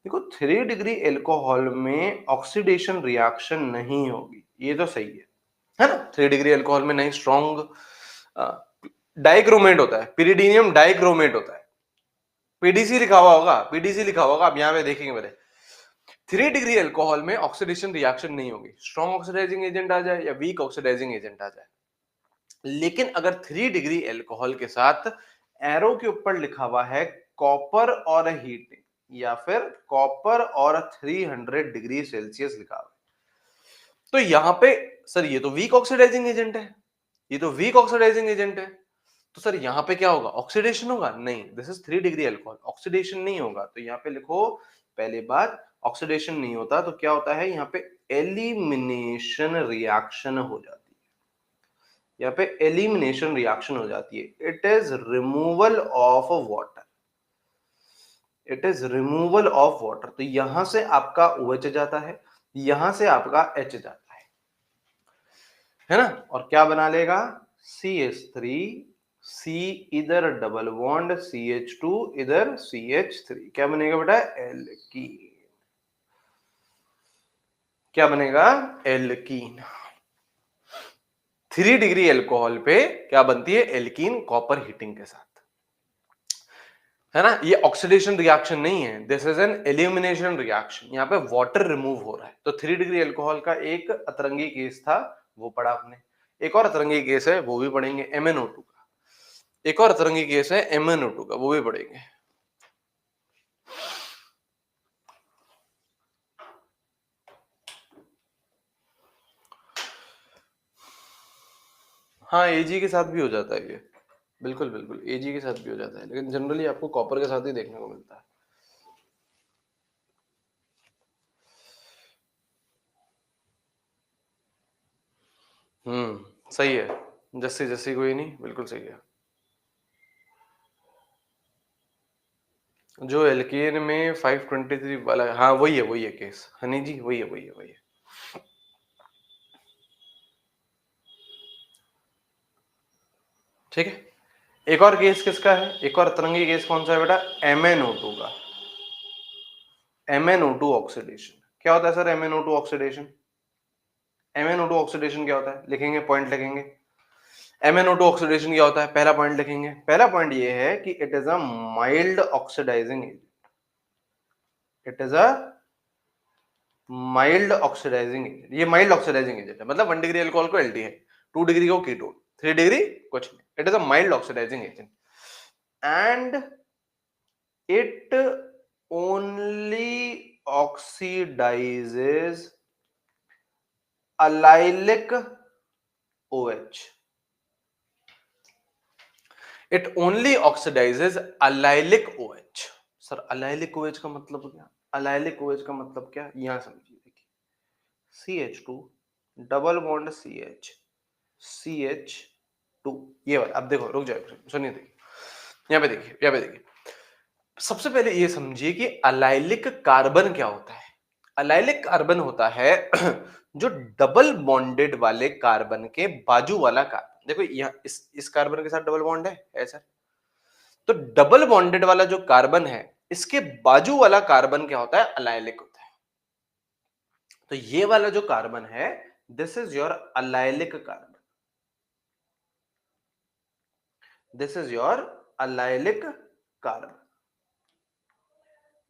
देखो 3 डिग्री एल्कोहल में ऑक्सीडेशन रिएक्शन नहीं होगी, ये तो सही है ना? 3 डिग्री एल्कोहल में नहीं, स्ट्रॉन्ग डाइक्रोमेट होता है, पिरिडीनियम डाइक्रोमेट होता है। पीडीसी लिखा हुआ होगा, पीडीसी लिखा हुआ होगा, आप यहां पे देखेंगे मेरे। 3 डिग्री एल्कोहल में ऑक्सीडेशन रिएक्शन नहीं होगी, स्ट्रॉन्ग ऑक्सीडाइजिंग एजेंट आ जाए या वीक ऑक्सीडाइजिंग एजेंट आ जाए। लेकिन अगर 3 डिग्री एल्कोहल के साथ एरो के ऊपर लिखा हुआ है कॉपर और हीटिंग, या फिर कॉपर और 300 डिग्री सेल्सियस लिखा हुआ है, तो यहां पे सर ये तो वीक ऑक्सीडाइजिंग एजेंट है, ये तो वीक ऑक्सीडाइजिंग एजेंट है, तो सर यहां पे क्या होगा? ऑक्सीडेशन होगा? नहीं, this is 3 degree alcohol, oxidation नहीं होगा। तो यहां पे लिखो पहली बात, ऑक्सीडेशन नहीं होता तो क्या होता है? यहाँ पे एलिमिनेशन रिएक्शन हो जाती है, यहाँ पे एलिमिनेशन रिएक्शन हो जाती है। It is removal of water, it is removal of water. तो यहां से आपका OH जाता है, यहां से आपका H जाता है ना? और क्या बना लेगा? CH3, C इधर डबल बॉन्ड CH2, इधर CH3, क्या बनेगा बेटा? एल्कीन। क्या बनेगा? एल्कीन। 3 डिग्री एल्कोहल पे क्या बनती है? एल्कीन, कॉपर हीटिंग के साथ, है ना? ये ऑक्सीडेशन रिएक्शन नहीं है, this is an elimination reaction. यहाँ पे वाटर रिमूव हो रहा है। तो 3 डिग्री एल्कोहल का एक अतरंगी केस था, वो पढ़ा आपने। एक और अतरंगी केस है, वो भी पढ़ेंगे, MnO2 का। एक और अतरंगी केस है MnO2 का, वो भी पढ़ेंगे। हाँ, AG के साथ भी हो जाता है ये, बिल्कुल बिल्कुल, AG के साथ भी हो जाता है, लेकिन जनरली आपको कॉपर के साथ ही देखने को मिलता है। सही है, जस्सी जस्सी कोई नहीं, बिल्कुल सही है। जो एल्केन में 523 वाला है, हाँ वही है केस, हनी जी, वही है। ठीक है, एक और केस किसका है? एक और अतरंगी केस कौन सा है बेटा? MnO2 का। MnO2 ऑक्सीडेशन क्या होता है sir? MnO2 oxidation, MnO2 oxidation क्या होता है? लिखेंगे, पॉइंट लिखेंगे। MnO2 ऑक्सीडेशन क्या होता है? पहला पॉइंट लिखेंगे। पहला पॉइंट ये है कि it is a mild oxidising agent, it is a mild oxidising agent. ये माइल्ड ऑक्सीडाइजिंग एजेंट है, मतलब 1 डिग्री अल्कोहल को एल्डिहाइड, 2 डिग्री को कीटोन, 3 डिग्री कुछ नहीं, it is a mild oxidising agent and it only oxidizes allylic OH. It only oxidizes allylic OH. Sir allylic OH का मतलब क्या? allylic OH का मतलब क्या? यहां समझिए, देखिए CH2 double bond CH, CH2, ये वाला। अब देखो, रुक जाओ, सुनिए, देखिए यहाँ पे देखिए, यहाँ पे देखिए। सबसे पहले ये समझिए कि अलाइलिक कार्बन क्या होता है। अलाइलिक कार्बन होता है जो डबल बॉन्डेड वाले कार्बन के बाजू वाला कार्बन। देखो यहाँ इस कार्बन के साथ डबल बॉन्ड है सर, तो डबल बॉन्डेड वाला जो कार्बन है, इसके बाजू वाला कार्बन क्या होता है? अलाइलिक होता है। तो ये वाला जो कार्बन है, this is your allylic carbon, this is your allylic carbon,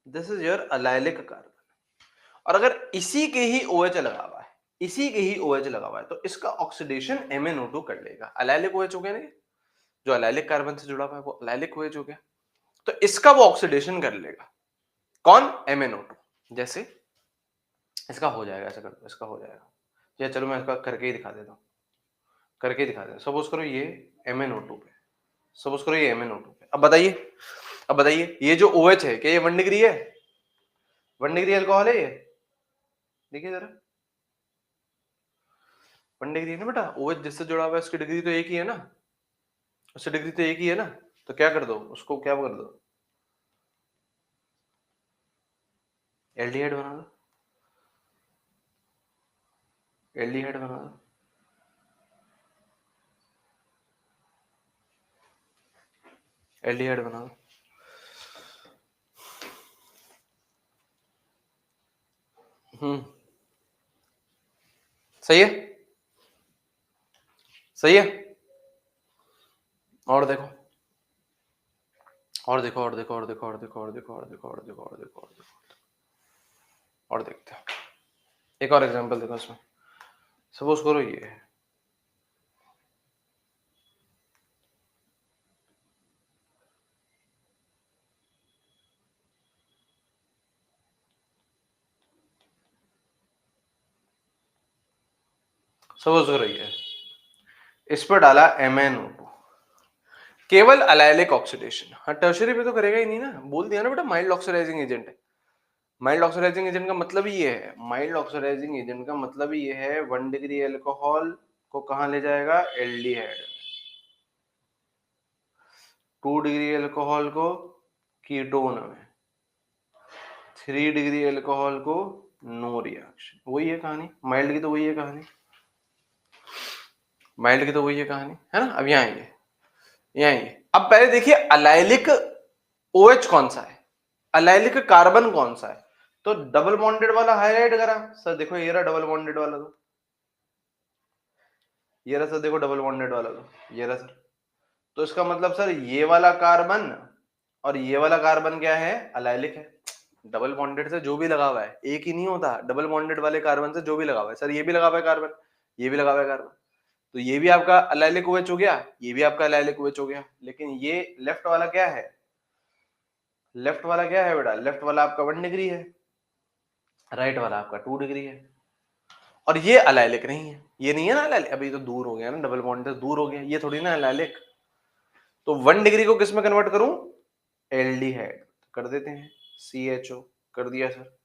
this is your allylic carbon. और अगर इसी के ही OH लगा हुआ है, इसी के ही OH लगा हुआ है, तो इसका ऑक्सीडेशन MnO2 कर लेगा। अलाइलिक OH हो गया ना, जो अलाइलिक कार्बन से जुड़ा हुआ है वो अलाइलिक OH हो गया, तो इसका वो ऑक्सीडेशन कर लेगा। कौन? MnO2। जैसे इसका हो जाएगा, ऐसा कर दो, इसका हो जाएगा, या चलो मैं इसका करके ही दिखा देता हूँ, करके दिखा देता हूँ। सपोज करो ये MnO2 पे, सपोज करो ये MnO2 पे। अब बताइए ये जो OH है क्या ये 1 डिग्री है? 1 डिग्री अल्कोहल है ये? देखिए जरा 1 डिग्री है ना बेटा। OH जिससे जुड़ा हुआ है उसकी डिग्री तो एक ही है ना, उसकी डिग्री तो एक ही है ना। तो क्या कर दो, उसको क्या कर दो, एल्डिहाइड बना दो, एल्डिहाइड बना दो। एल्डिहाइड बना दो। सही है, सही है। और देखो, और देखो, और देखो, और देखो, और देखो, और देखो, और देखो, और देखो, और देखो, और देखो, और देखते हैं। एक और एग्जांपल देखो इसमें। सपोज करो ये है, सपोज करो ये है, इस पर डाला MnO2, केवल अलाइलिक ऑक्सीडेशन। हाँ टर्शरी पे तो करेगा ही नहीं ना, बोल दिया ना बेटा माइल्ड ऑक्सीडाइजिंग एजेंट है। माइल्ड ऑक्सीडाइजिंग एजेंट का मतलब ही ये है, माइल्ड ऑक्सीडाइजिंग एजेंट का मतलब ही ये है 1 डिग्री अल्कोहल को कहां ले जाएगा, एल्डिहाइड। 2 डिग्री अल्कोहल को कीटोन में, 3 डिग्री अल्कोहल को नो रिएक्शन। वही है कहानी माइल्ड की, तो वही है कहानी माइल्ड की, तो वही है कहानी, है ना। अब यहाँ आइए, यहाँ आइए। अब पहले देखिए अलाइलिक OH कौन सा है, अलाइलिक कार्बन कौन सा है। तो डबल बॉन्डेड वाला हाईलाइट करा सर, देखो ये रहा डबल बॉन्डेड वाला, तो ये रहा सर, देखो डबल बॉन्डेड वाला, तो ये रहा सर। तो इसका मतलब सर ये वाला कार्बन और ये वाला कार्बन क्या है, अलाइलिक है। डबल बॉन्डेड से जो भी लगा हुआ है एक ही नहीं होता, डबल बॉन्डेड वाले कार्बन से जो भी लगा हुआ है, सर ये भी लगा हुआ है कार्बन, ये भी लगा हुआ है कार्बन, तो ये भी आपका अलाइलिक OH हो गया, ये भी आपका अलाइलिक OH हो गया। लेकिन ये लेफ्ट वाला क्या है, लेफ्ट वाला क्या है बेटा, लेफ्ट वाला आपका 1 डिग्री है, राइट वाला आपका 2 डिग्री है। और ये अलाइलिक नहीं है, ये नहीं है ना अलाइलिक, अभी तो दूर हो गया ना, डबल बॉन्ड से दूर हो गया, ये थोड़ी ना अलाइलिक। तो 1 डिग्री को किस में कन्वर्ट करूं, एल्डिहाइड कर देते हैं, CHO कर दिया सर।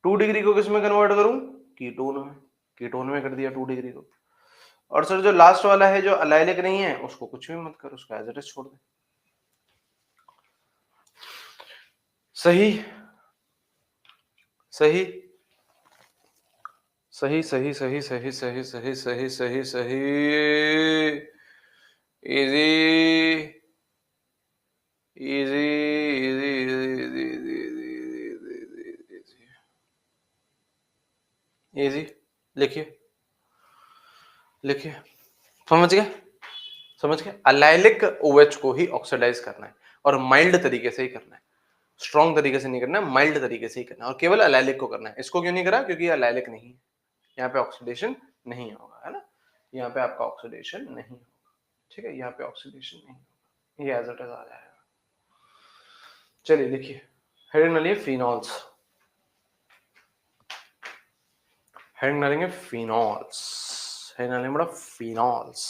2 डिग्री को किस में कन्वर्ट करूं, कीटोन में, कीटोन में कर दिया 2 डिग्री को। और सर जो लास्ट वाला है जो अलाइलिक नहीं है उसको कुछ भी मत कर, उसका एज इट इज छोड़ दे। सही, सही, सही, सही, सही, सही, सही, सही, सही, सही, सही, easy, easy, easy, easy, easy, easy. लिखिए, लिखिए, समझ गए, समझ गए। अलाइलिक OH को ही ऑक्सीडाइज करना है और माइल्ड तरीके से ही करना है, स्ट्रॉन्ग तरीके से नहीं करना है, माइल्ड तरीके से ही करना है, और केवल अलाइलिक को करना है। इसको क्यों नहीं करा, क्योंकि अलाइलिक नहीं है, यहाँ पे ऑक्सीडेशन नहीं होगा, है ना, यहाँ पे आपका ऑक्सीडेशन नहीं होगा, ठीक है, यहाँ पे ऑक्सीडेशन नहीं होगा, ये एज इट इज आ जाएगा। चलिए देखिए, हेडिंग डालिए फिनॉल्स, हेडिंग डालेंगे फिनॉल्स, हेडिंग डालेंगे बड़ा फिनॉल्स,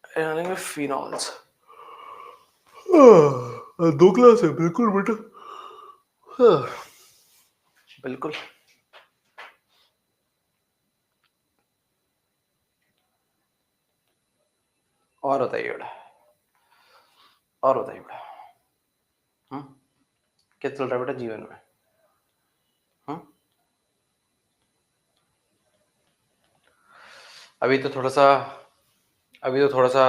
हेडिंग डालेंगे फिनॉल्स। 2 क्लास है बिल्कुल बेटा, बिल्कुल। और बताइए बेटा, और बताइए बेटा, क्या चल रहा है बेटा जीवन में, हम्म? अभी तो थोड़ा सा, अभी तो थोड़ा सा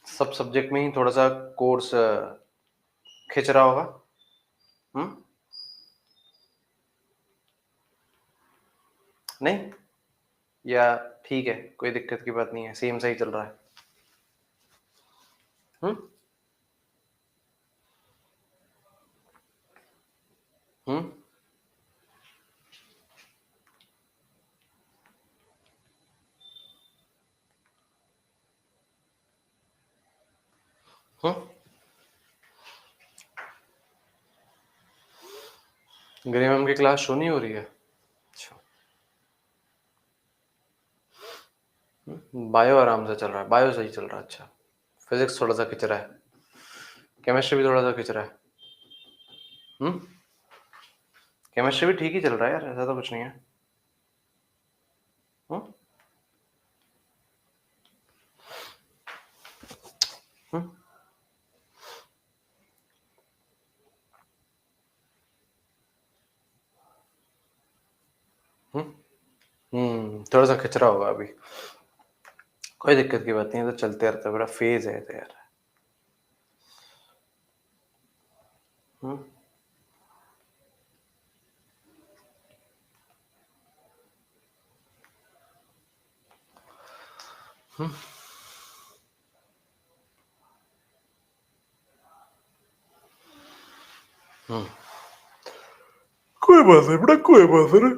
सब सब्जेक्ट में ही थोड़ा सा कोर्स खिंच रहा होगा, नहीं, या ठीक है, कोई दिक्कत की बात नहीं है, सेम सही चल रहा है, हम्म, हम्म, हम्म। ग्रे मैम की क्लास शो नहीं हो रही है? अच्छा। बायो आराम से चल रहा है, बायो सही चल रहा है। अच्छा, फिजिक्स थोड़ा सा खिंच रहा है, केमिस्ट्री भी थोड़ा सा खिंच रहा है। केमिस्ट्री भी ठीक ही चल रहा है यार, ऐसा तो कुछ नहीं है। हम्म हम्म थोड़ा सा खिच रहा होगा अभी, कोई दिक्कत की बात नहीं है, तो चलते रहता है, बड़ा फेज है तो यार। हम्म हम्म कोई बात नहीं बेटा, कोई बात नहीं।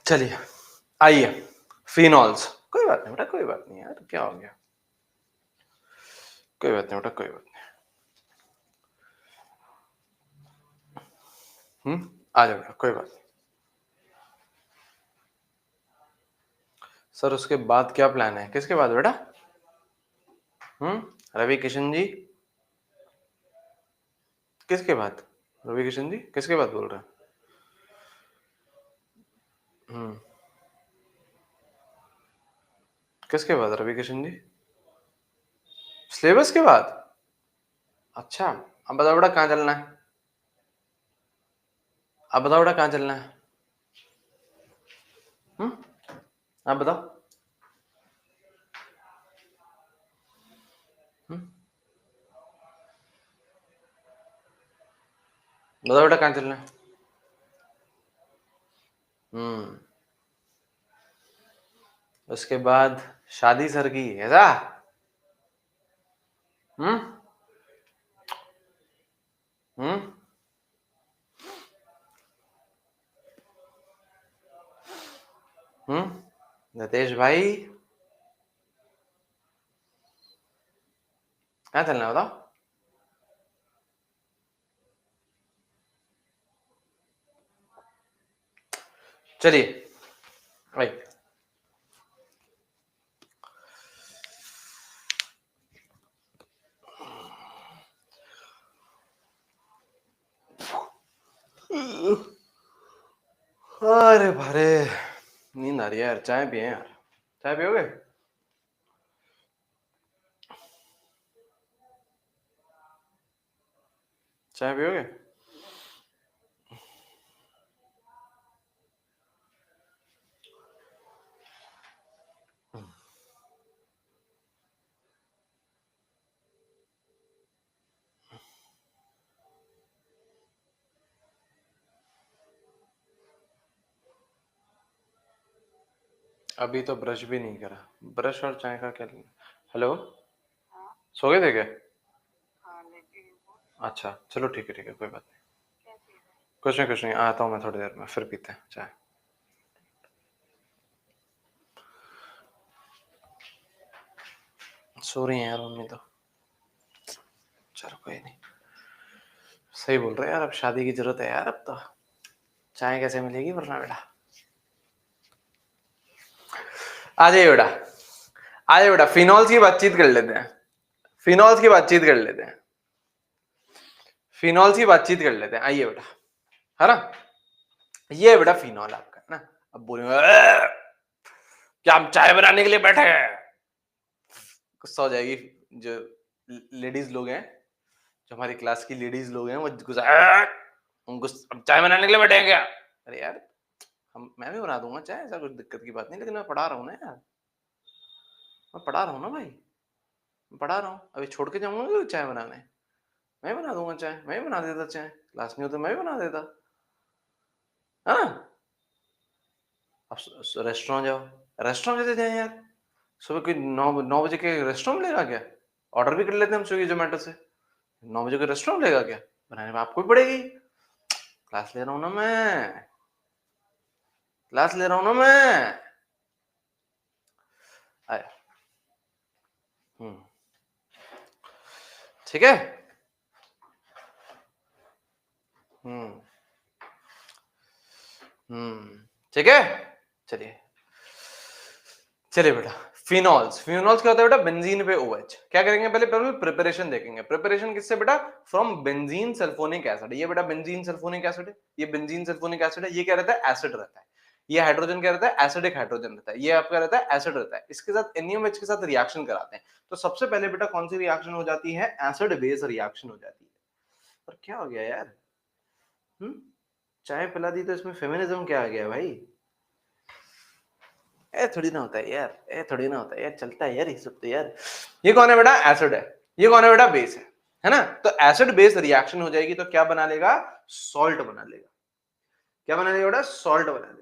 चलिए आइए, फिनॉल्स। कोई बात नहीं बेटा, कोई बात नहीं यार, क्या हो गया? कोई बात नहीं बेटा, कोई बात नहीं। आ जाओ बेटा, कोई बात नहीं। सर उसके बाद क्या प्लान है? किसके बाद बेटा? रवि किशन जी? किसके बाद? रवि किशन जी किसके बाद बोल रहे हैं? हम्म किसके बाद रवि किशन जी? सिलेबस के बाद? अच्छा, अब बताओ बेटा कहाँ चलना है? अब बताओ बेटा कहाँ चलना है? हम्म आप बताओ। हम्म बताओ बेटा कहाँ चलना है? हम्म उसके बाद शादी सर की, ऐसा? हम्म हम्म नितेश भाई कहाँ चलना है बताओ? चलिए भाई। अरे भारे, नींद आ रही है यार, चाय पिए यार। चाय पियोगे? चाय पियोगे? अभी तो ब्रश भी नहीं करा, ब्रश और चाय का क्या हेलो, सो गए थे क्या? अच्छा चलो ठीक है, कोई बात नहीं। कुछ नहीं, आता हूँ मैं थोड़ी देर में, फिर पीते हैं चाय। सो रही है यार मम्मी तो, चलो कोई नहीं। सही बोल रहे हैं यार, अब शादी की जरूरत है यार, अब तो चाय कैसे मिलेगी वरना बेटा। आ जाइए बेटा, आ जाइए बेटा, फिनॉल्स की बातचीत कर लेते हैं। फिनॉल्स की बातचीत कर लेते हैं, फिनॉल्स की बातचीत कर लेते हैं, आइए बेटा। है ना, ये है बेटा फिनॉल आपका, है ना। अब बोलेंगे क्या हम चाय बनाने के लिए बैठे हैं? गुस्सा हो जाएगी जो लेडीज लोग हैं, जो हमारी क्लास की लेडीज लोग हैं, वो गुस्सा, हम हम चाय बनाने के लिए बैठे हैं क्या? अरे यार, हम मैं भी बना दूंगा चाय, ऐसा कुछ दिक्कत की बात नहीं, लेकिन मैं पढ़ा रहा हूँ ना यार, मैं पढ़ा रहा हूँ ना भाई, मैं पढ़ा रहा हूँ, अभी छोड़ के जाऊंगा क्यों चाय बनाने? मैं बना दूंगा चाय, मैं भी बना देता चाय, क्लास नहीं होता मैं भी बना देता, है ना। अब रेस्टोरेंट जाओ, रेस्टोरेंट कैसे जाए यार? सुबह कोई 9 बजे के रेस्टोरेंट लेगा क्या? ऑर्डर भी कर लेते हैं हम स्विगी जोमेटो से, 9 बजे के रेस्टोरेंट लेगा क्या? बनाने में आपको भी पड़ेगी। क्लास ले रहा हूँ ना मैं, क्लास ले रहा हूँ ना मैं। आया। हम्म ठीक है। ठीक है। चलिए चलिए बेटा, फिनॉल्स, फिनॉल्स क्या होता है बेटा, बेंजीन पे OH। क्या करेंगे, पहले पहले प्रिपरेशन देखेंगे। प्रिपरेशन किससे बेटा, फ्रॉम बेंजीन सल्फोनिक एसिड। ये बेटा बेंजीन सल्फोनिक एसिड है, ये बेंजीन सल्फोनिक एसिड है। ये क्या रहता है, एसिड रहता है। ये हाइड्रोजन क्या रहता है, एसिडिक हाइड्रोजन रहता है। ये आपका रहता है एसिड रहता है। इसके साथ NaOH के साथ रिएक्शन कराते हैं। तो सबसे पहले बेटा कौन सी रिएक्शन हो जाती है, एसिड बेस रिएक्शन हो जाती है। और क्या हो गया यार, चाय पिला दी तो इसमें फेमिनिज्म क्या आ गया भाई, ए थोड़ी ना होता है यार, ए थोड़ी ना होता है यार, चलता है यार ये सब तो यार। ये कौन है बेटा, एसिड है। ये कौन है बेटा, बेस है ना। तो एसिड बेस रिएक्शन हो जाएगी तो क्या बना लेगा, सॉल्ट बना लेगा। क्या बना लेगा बेटा, सॉल्ट बना लेगा।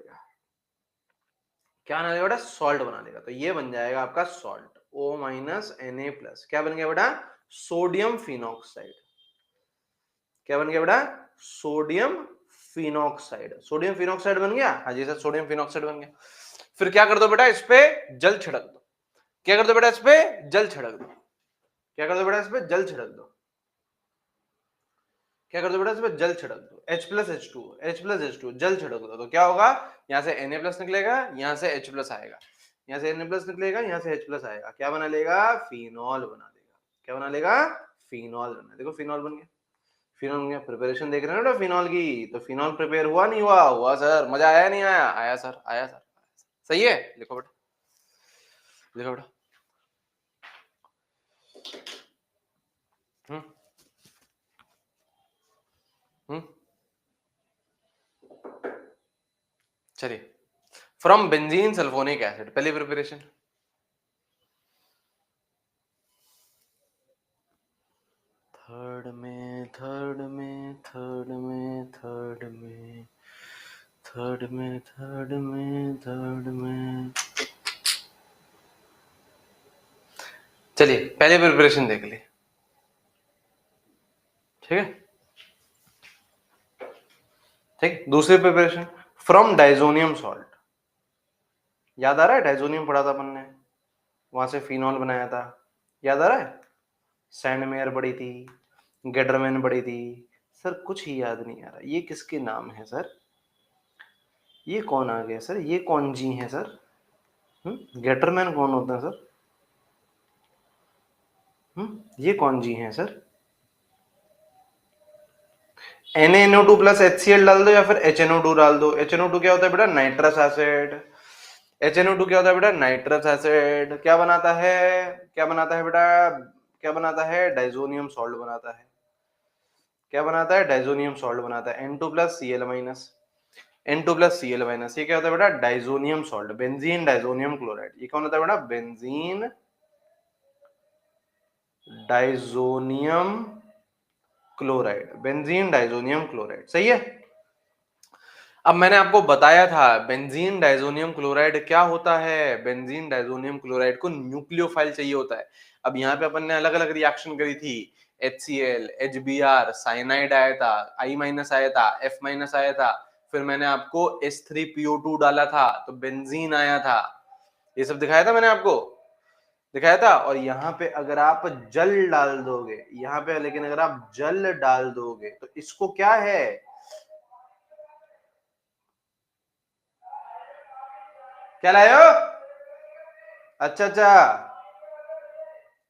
क्या बना लेगा बेटा, सॉल्ट बना लेगा। तो ये बन जाएगा आपका salt, O minus Na plus. क्या बन गया बेटा, सोडियम फिनॉक्साइड। क्या बन गया बेटा, सोडियम फिनॉक्साइड। सोडियम फिनॉक्साइड बन गया, हाँ जी सर, सोडियम फिनॉक्साइड बन गया। फिर क्या कर दो बेटा, इस पे जल छिड़क दो। क्या कर दो बेटा, इस पे जल छिड़क दो। क्या कर दो बेटा, इस पे जल छिड़क दो। क्या कर दो बेटा, इस पे जल छिड़क दो। H plus H2, H plus H2 जल छिड़क दो। तो क्या होगा, यहां से Na प्लस निकलेगा, यहां से H प्लस आएगा, यहां से Na प्लस निकलेगा, यहां से H प्लस आएगा। क्या बना लेगा, फिनॉल बना लेगा। क्या बना लेगा, फिनॉल बना। देखो फिनॉल बन गया, फिनॉल बन गया। प्रिपरेशन देख रहे हैं ना फिनॉल की, तो फिनॉल प्रिपेयर हुआ नहीं हुआ, हुआ सर। मजा आया नहीं आया, आया सर, आया सर। सही है, लिखो बेटा, लिखो बेटा। हम्म हम्म चलिए, फ्रॉम बेंजीन सल्फोनिक एसिड, पहली प्रिपरेशन। थर्ड में, थर्ड में, थर्ड में, थर्ड में, थर्ड में, थर्ड में, थर्ड में। चलिए पहले प्रिपरेशन देख ली, ठीक है। ठीक, दूसरी प्रिपरेशन, फ्रॉम डाइजोनियम सॉल्ट। याद आ रहा है, डाइजोनियम पढ़ा था अपन ने, वहां से फिनॉल बनाया था, याद आ रहा है। सैंडमेयर पड़ी थी, गेटरमैन पड़ी थी। सर कुछ ही याद नहीं आ रहा, ये किसके नाम है सर, ये कौन आ गया सर, ये कौन जी है सर, गेटरमैन कौन होता है सर, ये कौन जी है सर। NaNO2 प्लस HCl डाल दो या फिर HNO2 डाल दो। HNO2 क्या होता है बेटा, नाइट्रस एसिड। HNO2 क्या होता है बेटा, नाइट्रस एसिड। क्या बनाता है, क्या बनाता है बेटा, क्या बनाता है, डाइजोनियम सॉल्ट बनाता है। क्या बनाता है, डाइजोनियम सॉल्ट बनाता है। N2 plus Cl minus, N2 plus Cl minus. ये क्या होता है बेटा, diazonium salt, benzene diazonium chloride. ये कौन होता है बेटा, benzene diazonium chloride, benzene diazonium chloride. सही है। अब मैंने आपको बताया था बेंजीन डाइजोनियम क्लोराइड क्या होता है। बेंजीन डाइजोनियम क्लोराइड को न्यूक्लियोफाइल चाहिए होता है। अब यहाँ पे अपन ने अलग अलग रिएक्शन करी थी, HCl, HBr, साइनाइड आया था, I माइनस आया था, F माइनस आया था, फिर मैंने आपको H3PO2 डाला था तो बेंजीन आया था। ये सब दिखाया था मैंने आपको, दिखाया था। और यहाँ पे अगर आप जल डाल दोगे, यहाँ पे लेकिन अगर आप जल डाल दोगे तो इसको क्या है, क्या लाए हो। अच्छा अच्छा,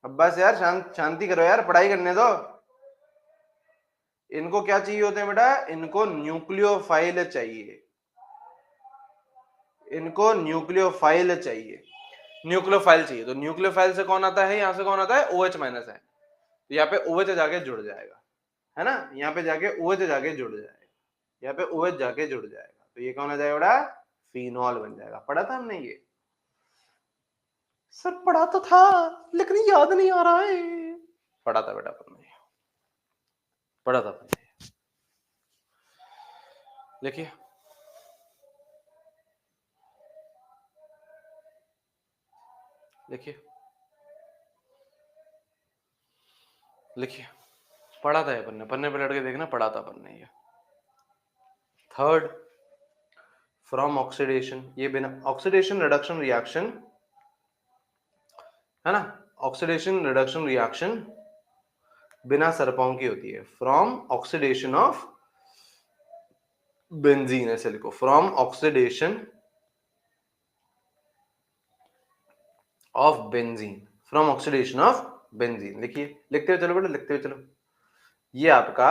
अब बस यार शांति करो यार, पढ़ाई करने दो। इनको क्या चाहिए होते हैं बेटा, इनको न्यूक्लियोफाइल चाहिए, इनको न्यूक्लियोफाइल चाहिए, न्यूक्लियोफाइल चाहिए। तो न्यूक्लियोफाइल से कौन आता है, यहां से कौन आता है, OH माइनस है। तो यहाँ पे OH जाके जुड़ जाएगा, है ना, यहाँ पे जाके OH जाके जुड़ जाएगा, यहाँ पे OH जाके जुड़ जाएगा। तो ये कौन आ जाएगा बेटा, फिनॉल बन जाएगा। पढ़ा था हमने ये, सर पढ़ा तो था लेकिन याद नहीं आ रहा है। पढ़ा था बेटा अपन ने, पढ़ा था अपन ने। लिखिए, लिखिए, लिखिए, पढ़ा था अपन ने, पन्ने पे लड़ के देखना, पढ़ा था अपन ने ये। थर्ड, फ्रॉम ऑक्सीडेशन, ये बिना ऑक्सीडेशन रिडक्शन रिएक्शन है ना, ऑक्सीडेशन रिडक्शन रिएक्शन बिना सरपाओं की होती है। फ्रॉम ऑक्सीडेशन ऑफ बेंजीन ऐसे लिखो, from oxidation of benzene, from oxidation of benzene. लिखिए, लिखते हुए चलो बेटा, लिखते हुए चलो। ये आपका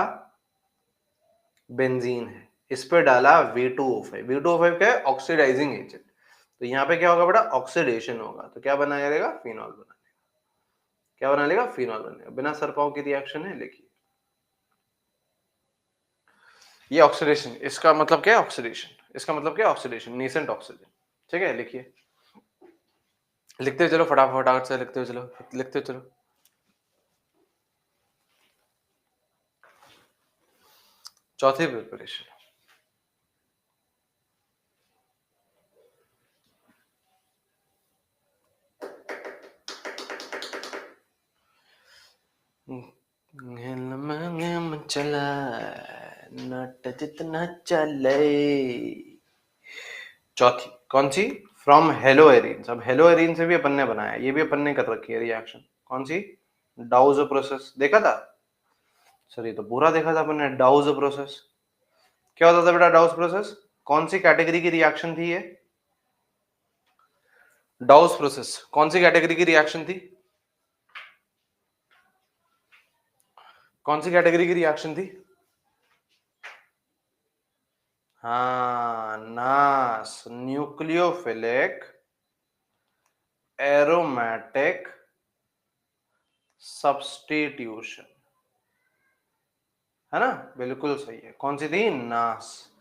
बेंजीन है, इस पे डाला V2O5। V2O5 क्या है? Oxidizing agent. तो यहाँ पे क्या होगा बेटा? ऑक्सीडेशन होगा, तो क्या बना लेगा? फिनॉल बना लेगा। क्या बना लेगा? फिनॉल बनेगा। बिना सर पाव की रिएक्शन है, लिखिए। ये ऑक्सीडेशन, इसका मतलब क्या है? ऑक्सीडेशन। इसका मतलब क्या है? Oxidation, nascent oxygen. ठीक है, लिखिए। लिखते हुए चलो, फटाफट से लिखते हुए चलो, लिखते हुए चलो। चौथी प्रिपरेशन, चला नट जितना चले। चौथी कौन सी? फ्रॉम हेलोएरिन्स। अब हेलोएरिन से भी अपन ने बनाया, ये भी अपन ने कर रखी है रिएक्शन। कौन सी? Douse process. देखा था सर? ये तो पूरा देखा था अपन ने। डाउज प्रोसेस क्या होता था बेटा? डाउज प्रोसेस कौन सी कैटेगरी की रिएक्शन थी ये? डाउज प्रोसेस कौन सी कैटेगरी की रिएक्शन थी? कौन सी कैटेगरी की रिएक्शन थी? हाँ, नास, न्यूक्लियोफिलिक एरोमेटिक सब्स्टिट्यूशन, है ना? बिल्कुल सही है। कौन सी थी? नास।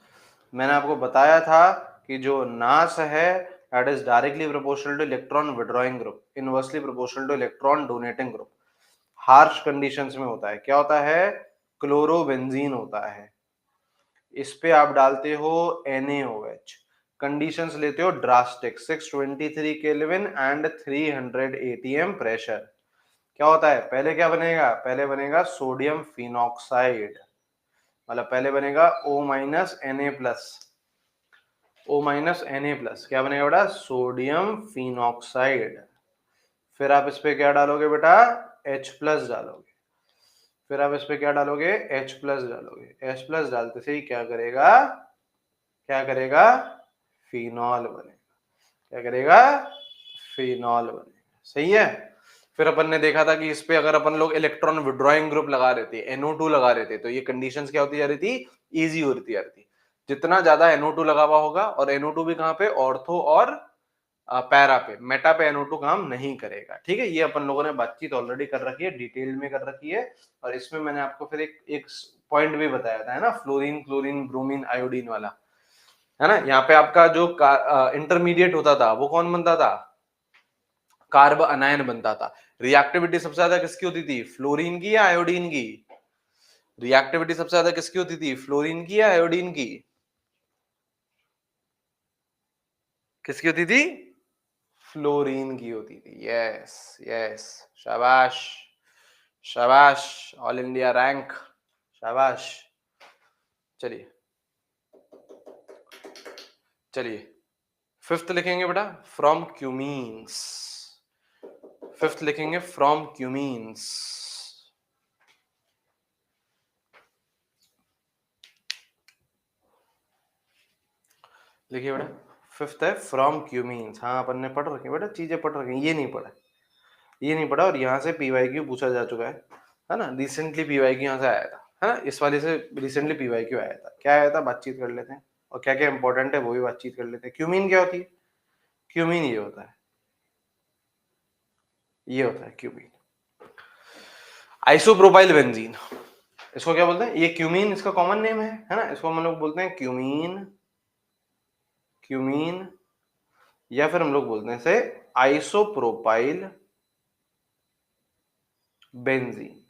मैंने आपको बताया था कि जो नास है that is directly proportional two electron withdrawing group, inversely proportional two electron donating group. Harsh conditions में होता है, क्या होता है? क्लोरोबेंजीन होता है। इस पे आप डालते हो NaOH, कंडीशंस लेते हो drastic, 623 kelvin and 300 atm pressure. क्या होता है? पहले क्या बनेगा? पहले बनेगा सोडियम फिनॉक्साइड, मतलब पहले बनेगा O minus Na plus, O minus Na plus. क्या बनेगा बेटा? Sodium phenoxide. फिर आप इस पे क्या डालोगे बेटा? H प्लस डालोगे। फिर आप इस पे क्या डालोगे? H प्लस डालोगे। H प्लस डालते से ही क्या करेगा? क्या करेगा? फिनॉल बनेगा। क्या करेगा? फिनॉल बनेगा। सही है। फिर अपन ने देखा था कि इस पे अगर अपन लोग इलेक्ट्रॉन विड्रॉइंग ग्रुप लगा रहे थे, NO2 लगा रहे थे, तो ये कंडीशंस क्या होती जा रही थी? इजी होती जा रही थी। जितना ज्यादा NO2 लगा हुआ होगा, और NO2 भी कहां पे? ऑर्थो और पैरा पे, मेटा पे NO2 काम नहीं करेगा। ठीक है, ये अपन लोगों ने बातचीत ऑलरेडी कर रखी है, डिटेल में कर रखी है। और इसमें मैंने आपको फिर एक पॉइंट भी बताया था, है ना? फ्लोरीन, क्लोरीन, ब्रोमीन, आयोडीन वाला, है ना? यहाँ पे आपका जो इंटरमीडिएट होता था वो कौन बनता था? कार्ब अनायन बनता था। रिएक्टिविटी सबसे ज्यादा किसकी होती थी? फ्लोरीन की या आयोडीन की? रिएक्टिविटी सबसे ज्यादा किसकी होती थी? फ्लोरीन की या आयोडीन की? किसकी होती थी? फ्लोरीन की होती थी। यस, यस, शाबाश, शाबाश, ऑल इंडिया रैंक, शाबाश। चलिए, चलिए, फिफ्थ लिखेंगे बेटा, फ्रॉम क्यूमीन्स। फिफ्थ लिखेंगे फ्रॉम क्यूमीन्स। लिखिए बेटा, फिफ्थ है फ्रॉम क्यूमीन्स। हाँ, अपन ने पढ़ रखी बेटा, चीजें पढ़ रखी, ये नहीं पढ़ा, ये नहीं पढ़ा। और यहाँ से PYQ पूछा जा चुका है ना? रिसेंटली PYQ यहाँ से आया था, है ना? इस वाले से रिसेंटली PYQ आया था। क्या आया था? बातचीत कर लेते हैं, और क्या क्या इंपॉर्टेंट है वो भी बातचीत कर लेते हैं। क्यूमीन क्या होती है? क्यूमीन ये होता है, ये होता है क्यूमीन। आइसोप्रोपाइल बेंजीन, इसको क्या बोलते हैं? ये क्यूमीन इसका कॉमन नेम है ना? इसको हम लोग बोलते हैं क्यूमीन, क्यूमीन, या फिर हम लोग बोलते हैं इसे आइसोप्रोपाइल बेंजीन।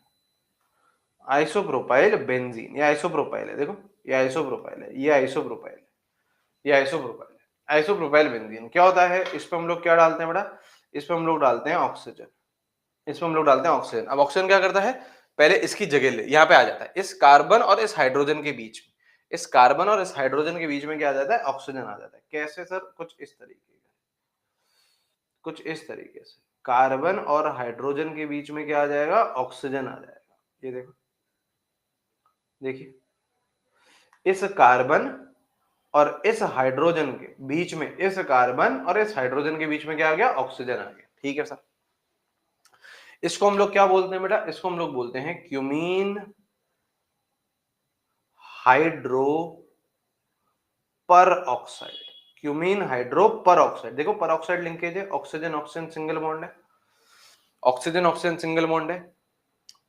आइसोप्रोपाइल बेंजीन, ये आइसोप्रोपाइल है, देखो ये आइसोप्रोपाइल है, ये आइसोप्रोपाइल है, ये आइसोप्रोपाइल है। आइसोप्रोपाइल बेंजीन क्या होता है? इस पे हम लोग क्या डालते हैं बेटा? इस पे हम लोग डालते हैं ऑक्सीजन। इसमें हम लोग डालते हैं ऑक्सीजन। अब ऑक्सीजन क्या करता है? पहले इसकी जगह ले, यहाँ पे आ जाता है, इस कार्बन और इस हाइड्रोजन के बीच में, इस कार्बन और इस हाइड्रोजन के बीच में क्या आ जाता है? ऑक्सीजन आ जाता है। कैसे सर? कुछ इस तरीके से, कुछ इस तरीके से कार्बन और हाइड्रोजन के बीच में क्या आ जाएगा? ऑक्सीजन आ जाएगा। ये देखो, देखिए, इस कार्बन और इस हाइड्रोजन के बीच में, इस कार्बन और इस हाइड्रोजन के बीच में क्या आ गया, ऑक्सीजन आ गया। ठीक है सर, इसको हम लोग क्या बोलते हैं बेटा, इसको हम लोग बोलते हैं क्यूमीन हाइड्रो पर ऑक्साइड। क्यूमीन हाइड्रो पर ऑक्साइड, देखो पर ऑक्साइड लिंकेज है, ऑक्सीजन ऑक्सीजन सिंगल बॉन्ड है, ऑक्सीजन ऑक्सीजन सिंगल बॉन्ड है,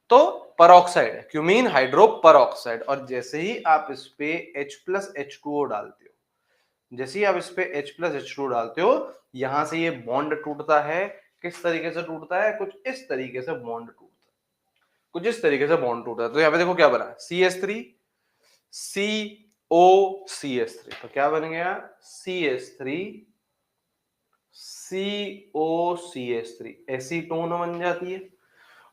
तो परऑक्साइड है, क्यूमीन हाइड्रो परऑक्साइड। और जैसे ही आप इस पे H+H2O डालते हो, जैसे ही आप इस पे H+H2O डालते हो, यहां से ये बॉन्ड टूटता है। किस तरीके से टूटता है, कुछ इस तरीके से बॉन्ड टूटता है, कुछ इस तरीके से बॉन्ड टूटता है। तो यहाँ पे देखो क्या बना, CH3 COCH3, तो क्या बन गया, CH3 COCH3, एसीटोन बन जाती है।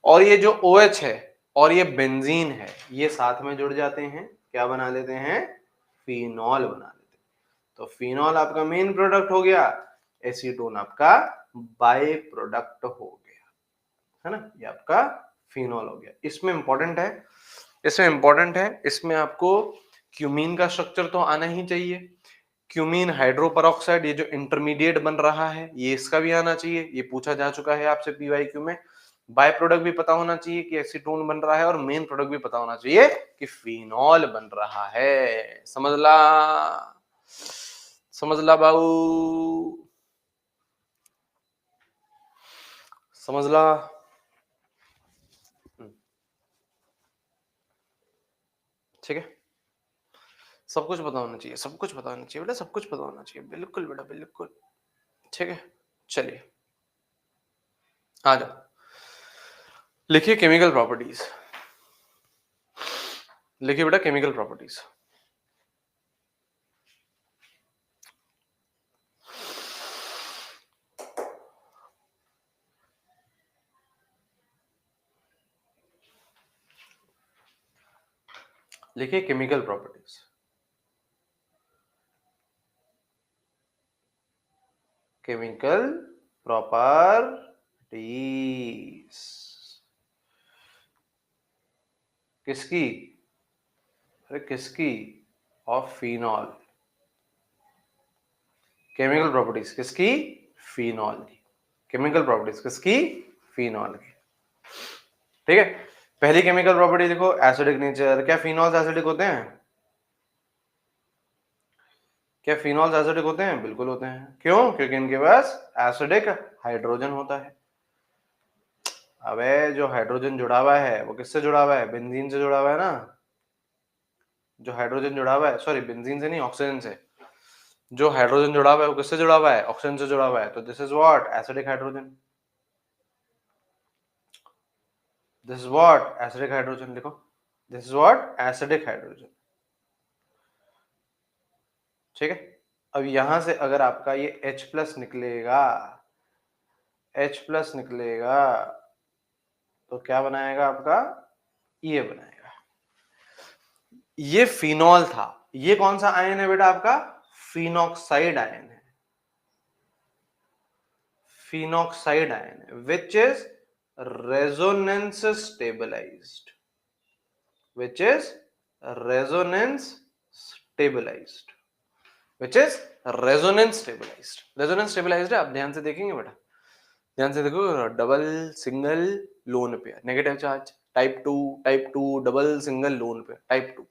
और ये जो OH है और ये बेंजीन है, ये साथ में जुड़ जाते हैं, क्या बना लेते हैं, फिनॉल बना लेते हैं। तो फिनॉल आपका मेन प्रोडक्ट हो गया, एसीटोन आपका बाय प्रोडक्ट हो गया, है ना, ये आपका फिनॉल हो गया। इसमें इंपॉर्टेंट है, इसमें आपको क्यूमीन का स्ट्रक्चर तो आना ही चाहिए। क्यूमीन हाइड्रो परऑक्साइड, ये जो इंटरमीडिएट बन रहा है, ये इसका भी आना चाहिए, ये पूछा जा चुका है आपसे PYQ में। बाय प्रोडक्ट भी पता होना चाहिए कि एसीटोन बन रहा है, और मेन प्रोडक्ट भी पता होना चाहिए कि फिनॉल बन रहा है। समझला, समझला बाबू, समझला। ठीक है, सब कुछ पता होना चाहिए, सब कुछ पता होना चाहिए बेटा, सब कुछ पता होना चाहिए, बिल्कुल बेटा बिल्कुल। ठीक है, चलिए आ जाओ, लिखिए केमिकल प्रॉपर्टीज, लिखिए बेटा केमिकल प्रॉपर्टीज। लिखिए केमिकल प्रॉपर्टीज। केमिकल प्रॉपर्टीज किसकी, अरे किसकी, ऑफ फिनॉल। केमिकल प्रॉपर्टीज किसकी, फिनॉल की। केमिकल प्रॉपर्टीज किसकी, फिनॉल की। ठीक है, पहली केमिकल प्रॉपर्टी देखो, एसिडिक नेचर। क्या फिनॉल्स एसिडिक होते हैं, क्या फिनॉल्स एसिडिक होते हैं, बिल्कुल होते हैं। क्यों, क्योंकि इनके पास एसिडिक हाइड्रोजन होता है। अबे जो हाइड्रोजन जुड़ा हुआ है वो किससे जुड़ा हुआ है, बेंजीन से जुड़ा हुआ है ना। जो हाइड्रोजन जुड़ा हुआ है, सॉरी बेंजीन से नहीं, ऑक्सीजन से। जो हाइड्रोजन जुड़ा हुआ है वो किससे जुड़ा हुआ है, ऑक्सीजन से जुड़ा हुआ है। तो this is what, acidic hydrogen. This is what, acidic hydrogen. लिखो, this is what, acidic hydrogen. ठीक है, अब यहां से अगर आपका ये H+ निकलेगा, H+ निकलेगा, तो क्या बनाएगा आपका, ये बनाएगा। ये फिनॉल था, ये कौन सा आयन है बेटा आपका, फिनॉक्साइड आयन है, फिनॉक्साइड आयन है, which is resonance stabilized, which is resonance stabilized, which is resonance stabilized। resonance stabilized है, आप ध्यान से देखेंगे बेटा, ध्यान से देखो, double single lone pair negative charge, type 2 double single lone pair type 2,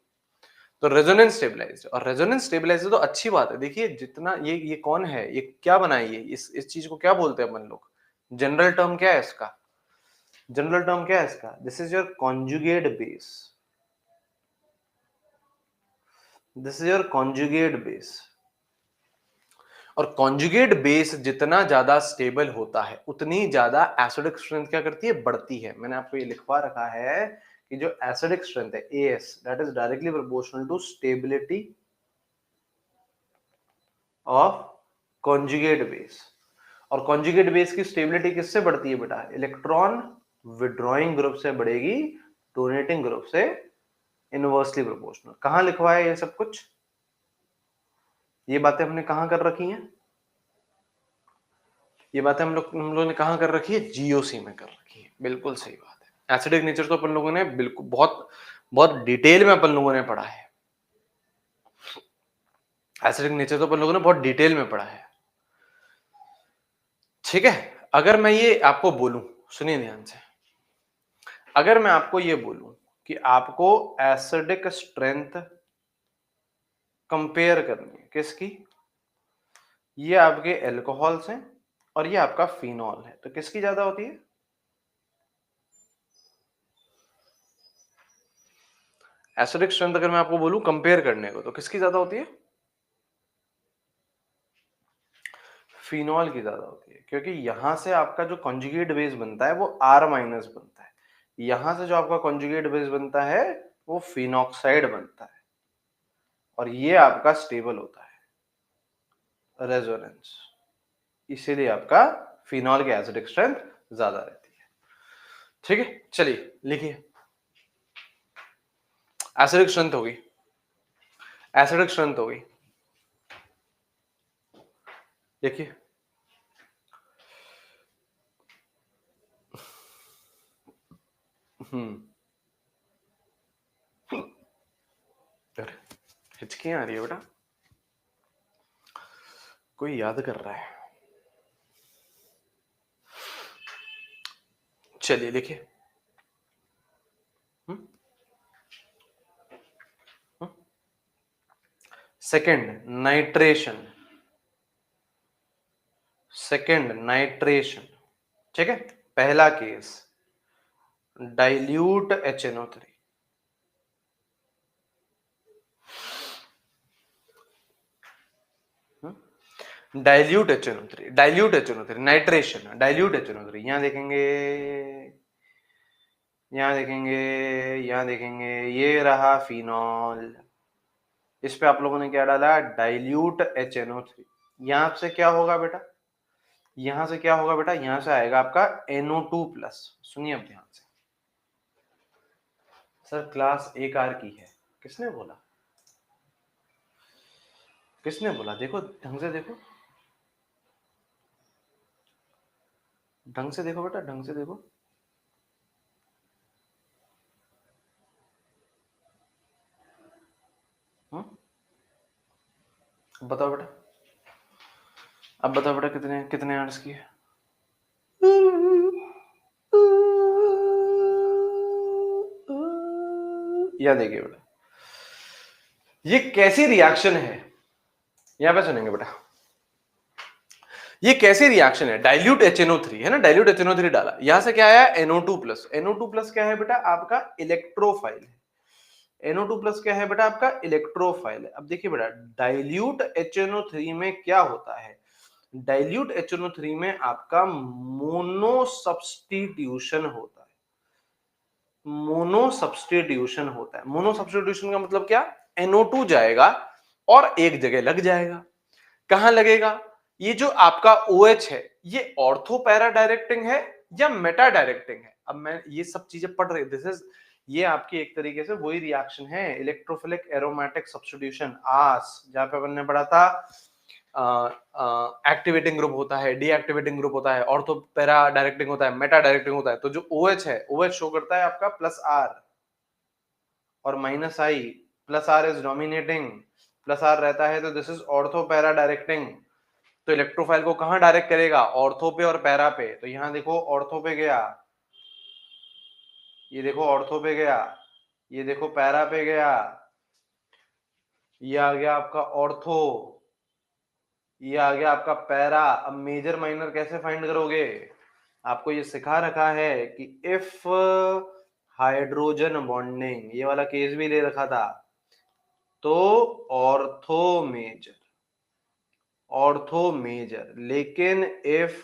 तो रेजोनेंस स्टेबलाइज्ड। और रेजोनेंस स्टेबलाइज्ड तो अच्छी बात है। देखिए जितना ये कौन है, ये क्या बनाई है, इस चीज को क्या बोलते हैं अपन लोग, जनरल टर्म क्या है इसका, जनरल टर्म क्या है इसका, this is your conjugate base, this is your conjugate base. और कॉन्जुगेट बेस जितना ज्यादा स्टेबल होता है, उतनी ज्यादा एसिडिक स्ट्रेंथ क्या करती है, बढ़ती है। मैंने आपको ये लिखवा रखा है कि जो एसिडिक स्ट्रेंथ है AS, that is directly proportional to stability of conjugate base. और कॉन्जुगेट बेस की स्टेबिलिटी किससे बढ़ती है बेटा, इलेक्ट्रॉन विड्रॉइंग ग्रुप से बढ़ेगी, डोनेटिंग ग्रुप से इनवर्सली प्रोपोर्शनल। कहां लिखवा है ये सब कुछ, ये बातें हमने कहां कर रखी हैं, ये बातें हम लोगों ने कहां कर रखी है, GOC में कर रखी है। बिल्कुल सही बात है। एसिडिक नेचर तो अपन लोगों ने बिल्कुल बहुत बहुत डिटेल में अपन लोगों ने पढ़ा है। एसिडिक नेचर तो अपन लोगों ने बहुत डिटेल में पढ़ा है, ठीक है। अगर मैं ये आपको बोलूं, सुनिए ध्यान से, अगर मैं आपको ये बोलूं कि आपको एसिडिक स्ट्रेंथ कंपेयर करनी है, किसकी? ये आपके अल्कोहल्स हैं और ये आपका फिनॉल है, तो किसकी ज्यादा होती है? एसिडिक स्ट्रेंथ अगर मैं आपको बोलूं कंपेयर करने को, तो किसकी ज्यादा होती है? फिनॉल की ज्यादा होती है, क्योंकि यहां से आपका जो कॉन्जुगेट बेस बनता है वो R- बनता है, यहां से जो आपका कॉन्जुगेट बेस बनता है वो फिनॉक्साइड बनता है, और ये आपका स्टेबल होता है रेजोनेंस, इसीलिए आपका फिनॉल की एसिडिक स्ट्रेंथ ज्यादा रहती है, ठीक है। चलिए लिखिए, एसिडिक स्ट्रेंथ होगी, एसिडिक स्ट्रेंथ होगी, देखिए हिचकियां आ रही है बेटा, कोई याद कर रहा है। चलिए लिखिए, सेकंड नाइट्रेशन, सेकंड नाइट्रेशन, ठीक है। पहला case dilute HNO3, dilute HNO3, dilute HNO3, nitration, dilute HNO3, यहां देखेंगे, यहां देखेंगे, यहां देखेंगे, ये रहा फिनॉल, इस पे आप लोगों ने क्या डाला? डाइल्यूट HNO3, यहां से क्या होगा बेटा? यहां से क्या होगा बेटा? यहां से आएगा आपका NO2+। सुनिए अब ध्यान से, सर क्लास 1R की है, किसने बोला? किसने बोला? देखो ढंग से देखो, ढंग से देखो बेटा, ढंग से देखो, अब बताओ बेटा, अब बताओ बेटा, कितने कितने आर्ट्स की है? या देखिए बेटा, ये कैसी रिएक्शन है, यहां पे सुनेंगे बेटा, ये कैसी रिएक्शन है? डाइल्यूट HNO3 है ना, डाइल्यूट HNO3 डाला, यहां से क्या आया? NO2+। NO2+ क्या है बेटा? आपका इलेक्ट्रोफाइल है। NO2+ क्या है बेटा? आपका इलेक्ट्रोफाइल है। अब देखिए बेटा, डाइल्यूट HNO3 में क्या होता है? डाइल्यूट HNO3 में आपका मोनो सब्स्टिट्यूशन होता है, मोनो सब्स्टिट्यूशन होता है। मोनो सब्स्टिट्यूशन का मतलब क्या? NO2 जाएगा और एक जगह लग जाएगा, कहां लगेगा? ये जो आपका OH है, ये ऑर्थो पैरा डायरेक्टिंग है या मेटा डायरेक्टिंग है? अब मैं ये सब चीजें पढ़ रही, दिस इज, ये आपकी एक तरीके से वही रिएक्शन है, इलेक्ट्रोफिलिक एरोमेटिक सब्स्टिट्यूशन, आस, जहां पे अपन ने पढ़ा था एक्टिवेटिंग ग्रुप होता है, डीएक्टिवेटिंग ग्रुप होता है, ऑर्थो पैरा डायरेक्टिंग होता है, मेटा डायरेक्टिंग होता है। तो जो OH है, OH शो करता है आपका +R और -I, +R is dominating, +R रहता है, तो this is ortho para directing. तो इलेक्ट्रोफाइल को कहां डायरेक्ट करेगा? ऑर्थो पे और पैरा पे। तो यहां देखो ऑर्थो पे गया, ये देखो ऑर्थो पे गया, ये देखो पैरा पे गया, ये आ गया आपका ऑर्थो, ये आ गया आपका पैरा। अब मेजर माइनर कैसे फाइंड करोगे? आपको ये सिखा रखा है कि इफ हाइड्रोजन बॉन्डिंग, ये वाला केस भी ले रखा था, तो ऑर्थो मेजर, ऑर्थो मेजर, लेकिन इफ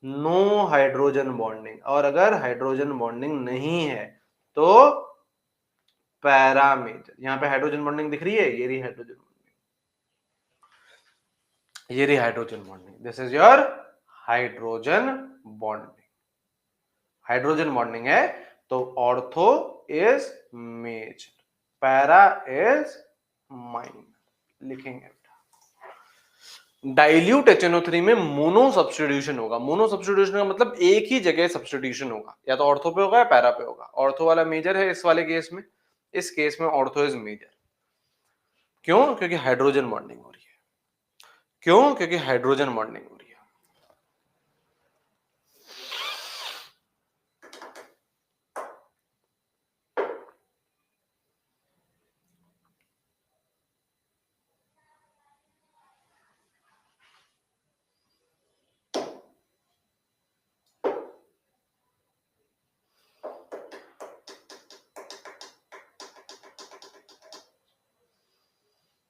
नो हाइड्रोजन बॉन्डिंग, और अगर हाइड्रोजन बॉन्डिंग नहीं है तो पैरामेजर। यहां पे हाइड्रोजन बॉन्डिंग दिख रही है, ये रही हाइड्रोजन बॉन्डिंग, ये रही hydrogen bonding, this is your hydrogen bonding, hydrogen bonding है, तो ortho is major, para is minor, लिखेंगे। डाइल्यूट HNO3 में मोनो सब्स्टिट्यूशन होगा, मोनो सब्स्टिट्यूशन का मतलब एक ही जगह सब्स्टिट्यूशन होगा, या तो ऑर्थो पे होगा या पैरा पे होगा। ऑर्थो वाला मेजर है इस वाले केस में, इस केस में ऑर्थो इज मेजर। क्यों? क्योंकि हाइड्रोजन बॉन्डिंग हो रही है। क्यों? क्योंकि हाइड्रोजन बॉन्डिंग हो रही है।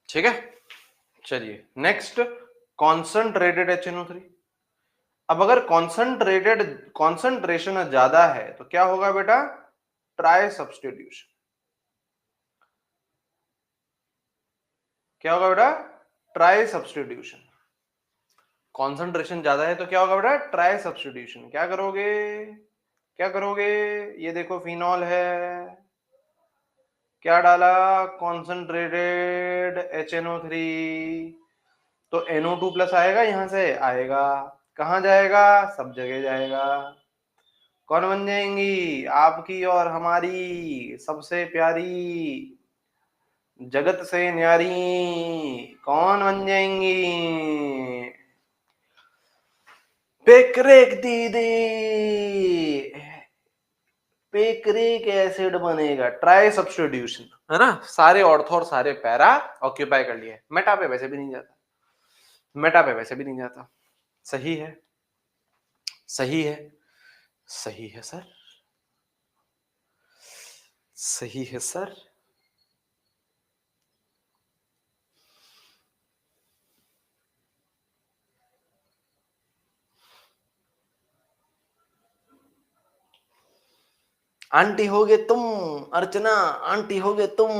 ठीक है, चलिए नेक्स्ट, कॉन्सेंट्रेटेड HNO3। अब अगर कॉन्सेंट्रेशन ज्यादा है तो क्या होगा बेटा? Try substitution. क्या होगा बेटा? Try substitution. कॉन्सेंट्रेशन ज्यादा है तो क्या होगा बेटा? Try substitution. क्या करोगे? क्या करोगे? ये देखो फिनॉल है, क्या डाला? कॉन्सेंट्रेटेड HNO3, तो NO2 प्लस आएगा, यहां से आएगा, कहां जाएगा? सब जगह जाएगा। कौन बन जाएंगी? आपकी और हमारी सबसे प्यारी, जगत से न्यारी, कौन बन जाएंगी? पिक्रिक दीदी। पिक्रिक एसिड बनेगा, ट्राई सब्स्टिट्यूशन, है ना? सारे ऑर्थो और सारे पैरा ऑक्यूपाई कर लिए। मेटा पे वैसे भी नहीं जाता, मेटा पे वैसे भी नहीं जाता। सही है, सही है, सही है सर, सही है सर। आंटी होगे तुम, अर्चना आंटी होगे तुम।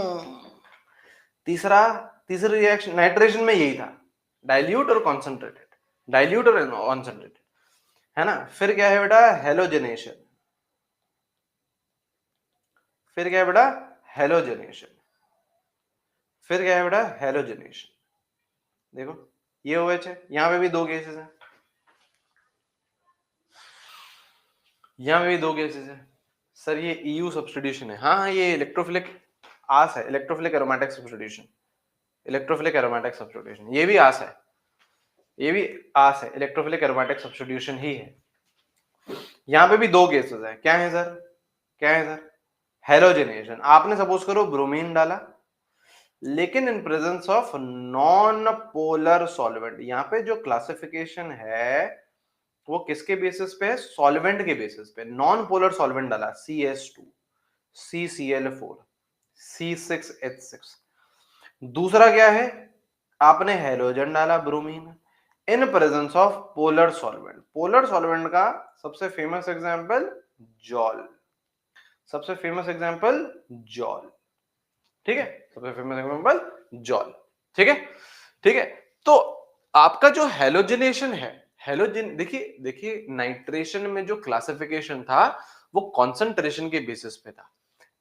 तीसरा, तीसरी रिएक्शन नाइट्रेशन में यही था, डाइल्यूट और कॉन्सेंट्रेटेड, डाइल्यूट और कॉन्सेंट्रेटेड, है ना? फिर क्या है बेटा? हेलोजनेशन। फिर क्या है बेटा? हेलोजनेशन। फिर क्या है बेटा? हेलोजनेशन। देखो ये OH है, यहां पे भी दो केसेस हैं, यहां पे भी दो केसेस है। सर ये EU सब्स्टिट्यूशन है। हाँ हाँ, ये इलेक्ट्रोफिलिक आस है, electrophilic aromatic substitution, electrophilic aromatic substitution, ये भी आस है, ये भी आस है, इलेक्ट्रोफिलिक एरोमेटिक सब्स्टिट्यूशन ही है। यहां पे भी दो केसेस है, क्या है सर? क्या है सर? हेलोजनेशन। आपने सपोज करो ब्रोमीन डाला, लेकिन in presence of non polar solvent. यहाँ पे जो क्लासिफिकेशन है वो किसके बेसिस पे है? सॉल्वेंट के बेसिस पे। नॉन पोलर सॉल्वेंट डाला, CS2, CCl4, C6H6। दूसरा क्या है? आपने हेलोजन डाला, bromine, in presence of polar solvent. Polar solvent का सबसे फेमस एग्जांपल जॉल, सबसे फेमस एग्जांपल जॉल। ठीक है, सबसे फेमस एग्जांपल जॉल। ठीक है, ठीक है। तो आपका जो हेलोजनेशन है, हेलोजन, देखिए देखिए नाइट्रेशन में जो क्लासिफिकेशन था वो कॉन्सेंट्रेशन के बेसिस पे था।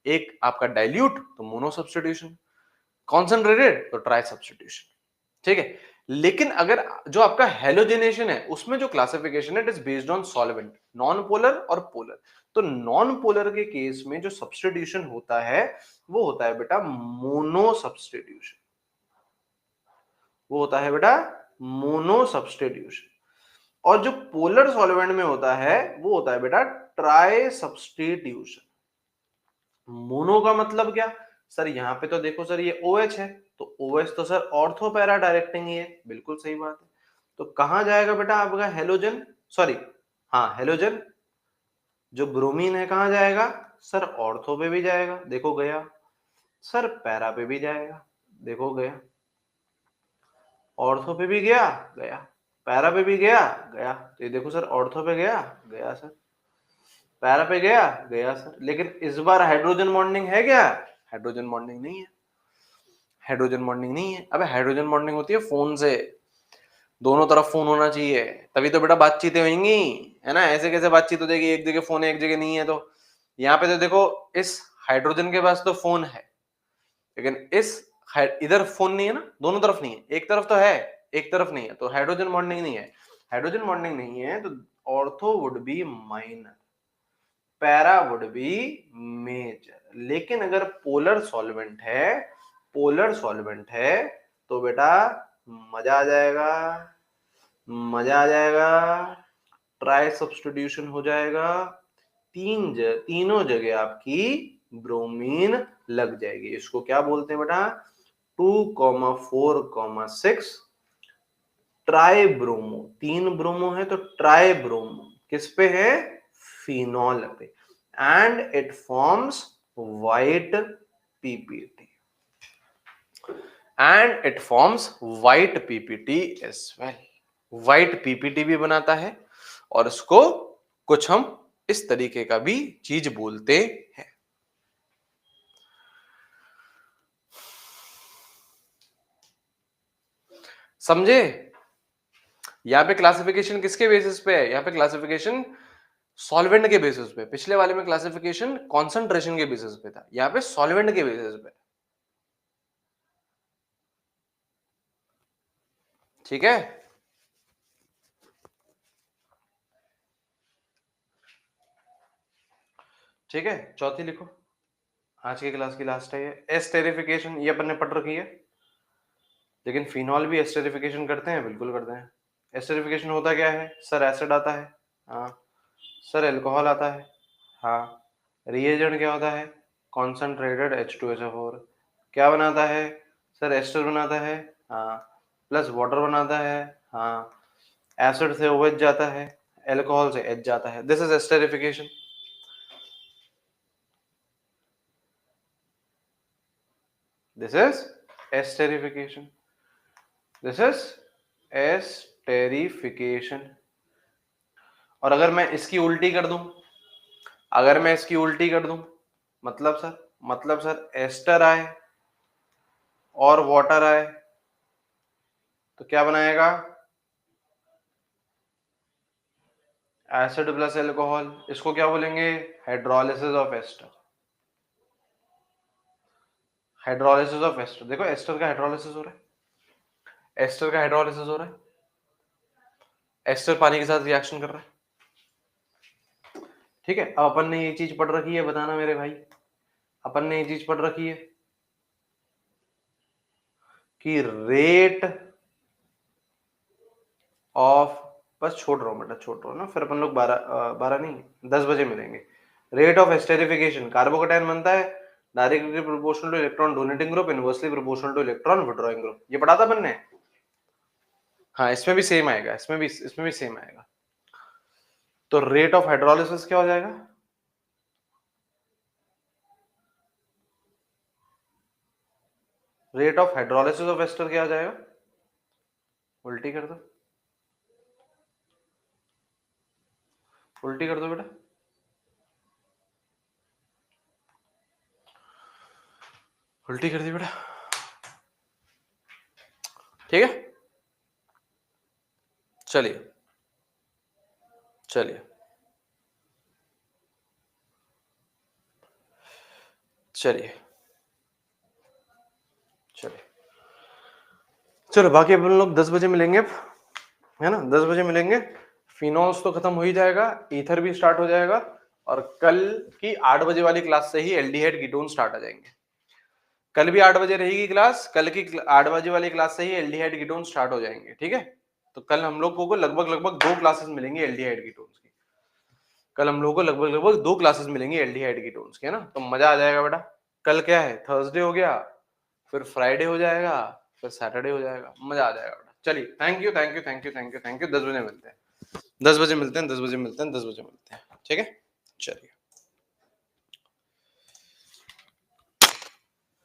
एक आपका डाइल्यूट तो मोनो सब्स्टिट्यूशन, कॉन्सेंट्रेटेड तो ट्राई सब्स्टिट्यूशन। ठीक है, लेकिन अगर जो आपका हेलोजनेशन है उसमें जो क्लासिफिकेशन है it is based on solvent, non polar और पोलर। तो नॉन पोलर के केस में जो सब्स्टिट्यूशन होता है वो होता है बेटा मोनो सब्स्टिट्यूशन, वो होता है बेटा मोनो सब्स्टिट्यूशन। और जो पोलर सॉल्वेंट में होता है वो होता है बेटा ट्राई सब्स्टिट्यूशन। मोनो का मतलब क्या? सर यहाँ पे तो देखो सर ये OH है, तो OH तो सर ऑर्थो पैरा डायरेक्टिंग ही है, बिल्कुल सही बात है। तो कहां जाएगा बेटा आपका हेलोजन? सॉरी, हाँ हेलोजन। जो ब्रोमीन है कहां जाएगा? सर ऑर्थो पे भी जाएगा, देखो गया। सर पैरा पे भी जाएगा, देखो गया। ऑर्थो पे भी गया, गया। पैरा पे भी गया, गया। तो ये देखो सर ऑर्थो पे गया, गया सर। पैरा पे गया, गया सर। लेकिन इस बार हाइड्रोजन बॉन्डिंग है क्या? हाइड्रोजन बॉन्डिंग नहीं है, हाइड्रोजन बॉन्डिंग नहीं है। अबे हाइड्रोजन बॉन्डिंग होती है फोन से, दोनों तरफ फोन होना चाहिए, तभी तो बेटा बातचीतें होंगी, है ना? ऐसे कैसे बातचीत हो जाएगी? एक जगह फोन है एक जगह नहीं है। तो यहाँ पे तो देखो इस हाइड्रोजन के पास तो फोन है, लेकिन इस इधर फोन नहीं है ना, दोनों तरफ नहीं है, एक तरफ तो है, एक तरफ नहीं है, तो हाइड्रोजन बॉन्डिंग नहीं है। हाइड्रोजन बॉन्डिंग नहीं है तो ortho would be minor, para would be major. लेकिन अगर पोलर सॉल्वेंट है पोलर सॉल्वेंट है तो बेटा मजा आ जाएगा, मजा आ जाएगा, ट्राई सब्स्टिट्यूशन हो जाएगा, तीनों जगह आपकी ब्रोमीन लग जाएगी। इसको क्या बोलते हैं बेटा, 2,4,6 ट्राई ब्रोमो, 3 ब्रोमो है तो ट्राई ब्रोमो किस पे है, फिनॉल पे, and it forms white PPT, and it forms white PPT as well. White PPT भी बनाता है और इसको कुछ हम इस तरीके का भी चीज बोलते हैं। समझे? यहां पे क्लासिफिकेशन किसके बेसिस पे है, यहां पे क्लासिफिकेशन सॉल्वेंट के बेसिस पे। पिछले वाले में क्लासिफिकेशन कॉन्सेंट्रेशन के बेसिस पे था, यहां पे सॉल्वेंट के बेसिस पे। ठीक है, ठीक है। चौथी लिखो, आज की क्लास की लास्ट है ये। एस्टेरिफिकेशन ये अपन ने पढ़ रखी है, लेकिन फिनॉल भी एस्टेरिफिकेशन करते हैं, बिल्कुल करते हैं। एस्टेरिफिकेशन होता क्या है सर, एसिड आता है, हाँ सर, अल्कोहल आता है, हाँ, रिएजेंट क्या होता है, कॉन्सेंट्रेटेड H2SO4, क्या बनाता है सर, एस्टर बनाता है, हाँ, प्लस वाटर बनाता है, हाँ, एसिड से OH जाता है, अल्कोहल से H जाता है, this is esterification. This is esterification, this is esterification. और अगर मैं इसकी उल्टी कर दूं, अगर मैं इसकी उल्टी कर दूं, मतलब सर एस्टर आए और वाटर आए तो क्या बनाएगा, एसिड प्लस अल्कोहल, इसको क्या बोलेंगे, hydrolysis of ester, hydrolysis of ester. देखो एस्टर का हाइड्रोलिसिस हो रहा है, एस्टर का हाइड्रोलिसिस हो रहा है, एस्टर पानी के साथ रिएक्शन कर रहा है। ठीक है, अब अपन ने ये चीज पढ़ रखी है, बताना मेरे भाई, अपन ने ये चीज पढ़ रखी है कि रेट ऑफ, बस छोड़ रहा हूं बेटा, छोड़ रहा हूं ना, फिर अपन लोग 12 नहीं 10 बजे मिलेंगे। रेट ऑफ एस्टेरिफिकेशन, कार्बोकेटायन बनता है directly proportional two electron donating group, inversely proportional two electron withdrawing group, ये पढ़ा था अपन ने। हाँ, इसमें भी सेम आएगा, इसमें भी सेम आएगा। तो रेट ऑफ हाइड्रोलिसिस क्या हो जाएगा, rate of hydrolysis of ester क्या हो जाएगा, उल्टी कर दो, उल्टी कर दो बेटा, उल्टी कर दी बेटा। ठीक है, चलिए चलिए चलिए चलिए, चलो बाकी अपन लोग 10 बजे मिलेंगे अब, है ना, 10 बजे मिलेंगे। फिनॉल्स तो खत्म हो ही जाएगा, ईथर भी स्टार्ट हो जाएगा, और कल की 8 बजे वाली क्लास से ही एल्डिहाइड कीटोन स्टार्ट आ जाएंगे। कल भी 8 बजे रहेगी क्लास, कल की 8 बजे वाली क्लास से ही एल्डिहाइड कीटोन स्टार्ट हो जाएंगे। ठीक है, तो कल हम लोगों को लगभग 2 क्लासेस मिलेंगी एल्डिहाइड कीटोन्स की, कल हम लोगों को लगभग 2 क्लासेस मिलेंगी एल्डिहाइड कीटोन्स की, है ना, तो मजा आ जाएगा बेटा। कल क्या है, थर्सडे हो गया, फिर फ्राइडे हो जाएगा, फिर सैटरडे हो जाएगा, मजा आ जाएगा बेटा। चलिए, thank you thank you thank you thank you thank you, 10 बजे मिलते हैं, 10 बजे मिलते हैं, 10 बजे मिलते हैं, 10 बजे मिलते हैं। ठीक है, चलिए।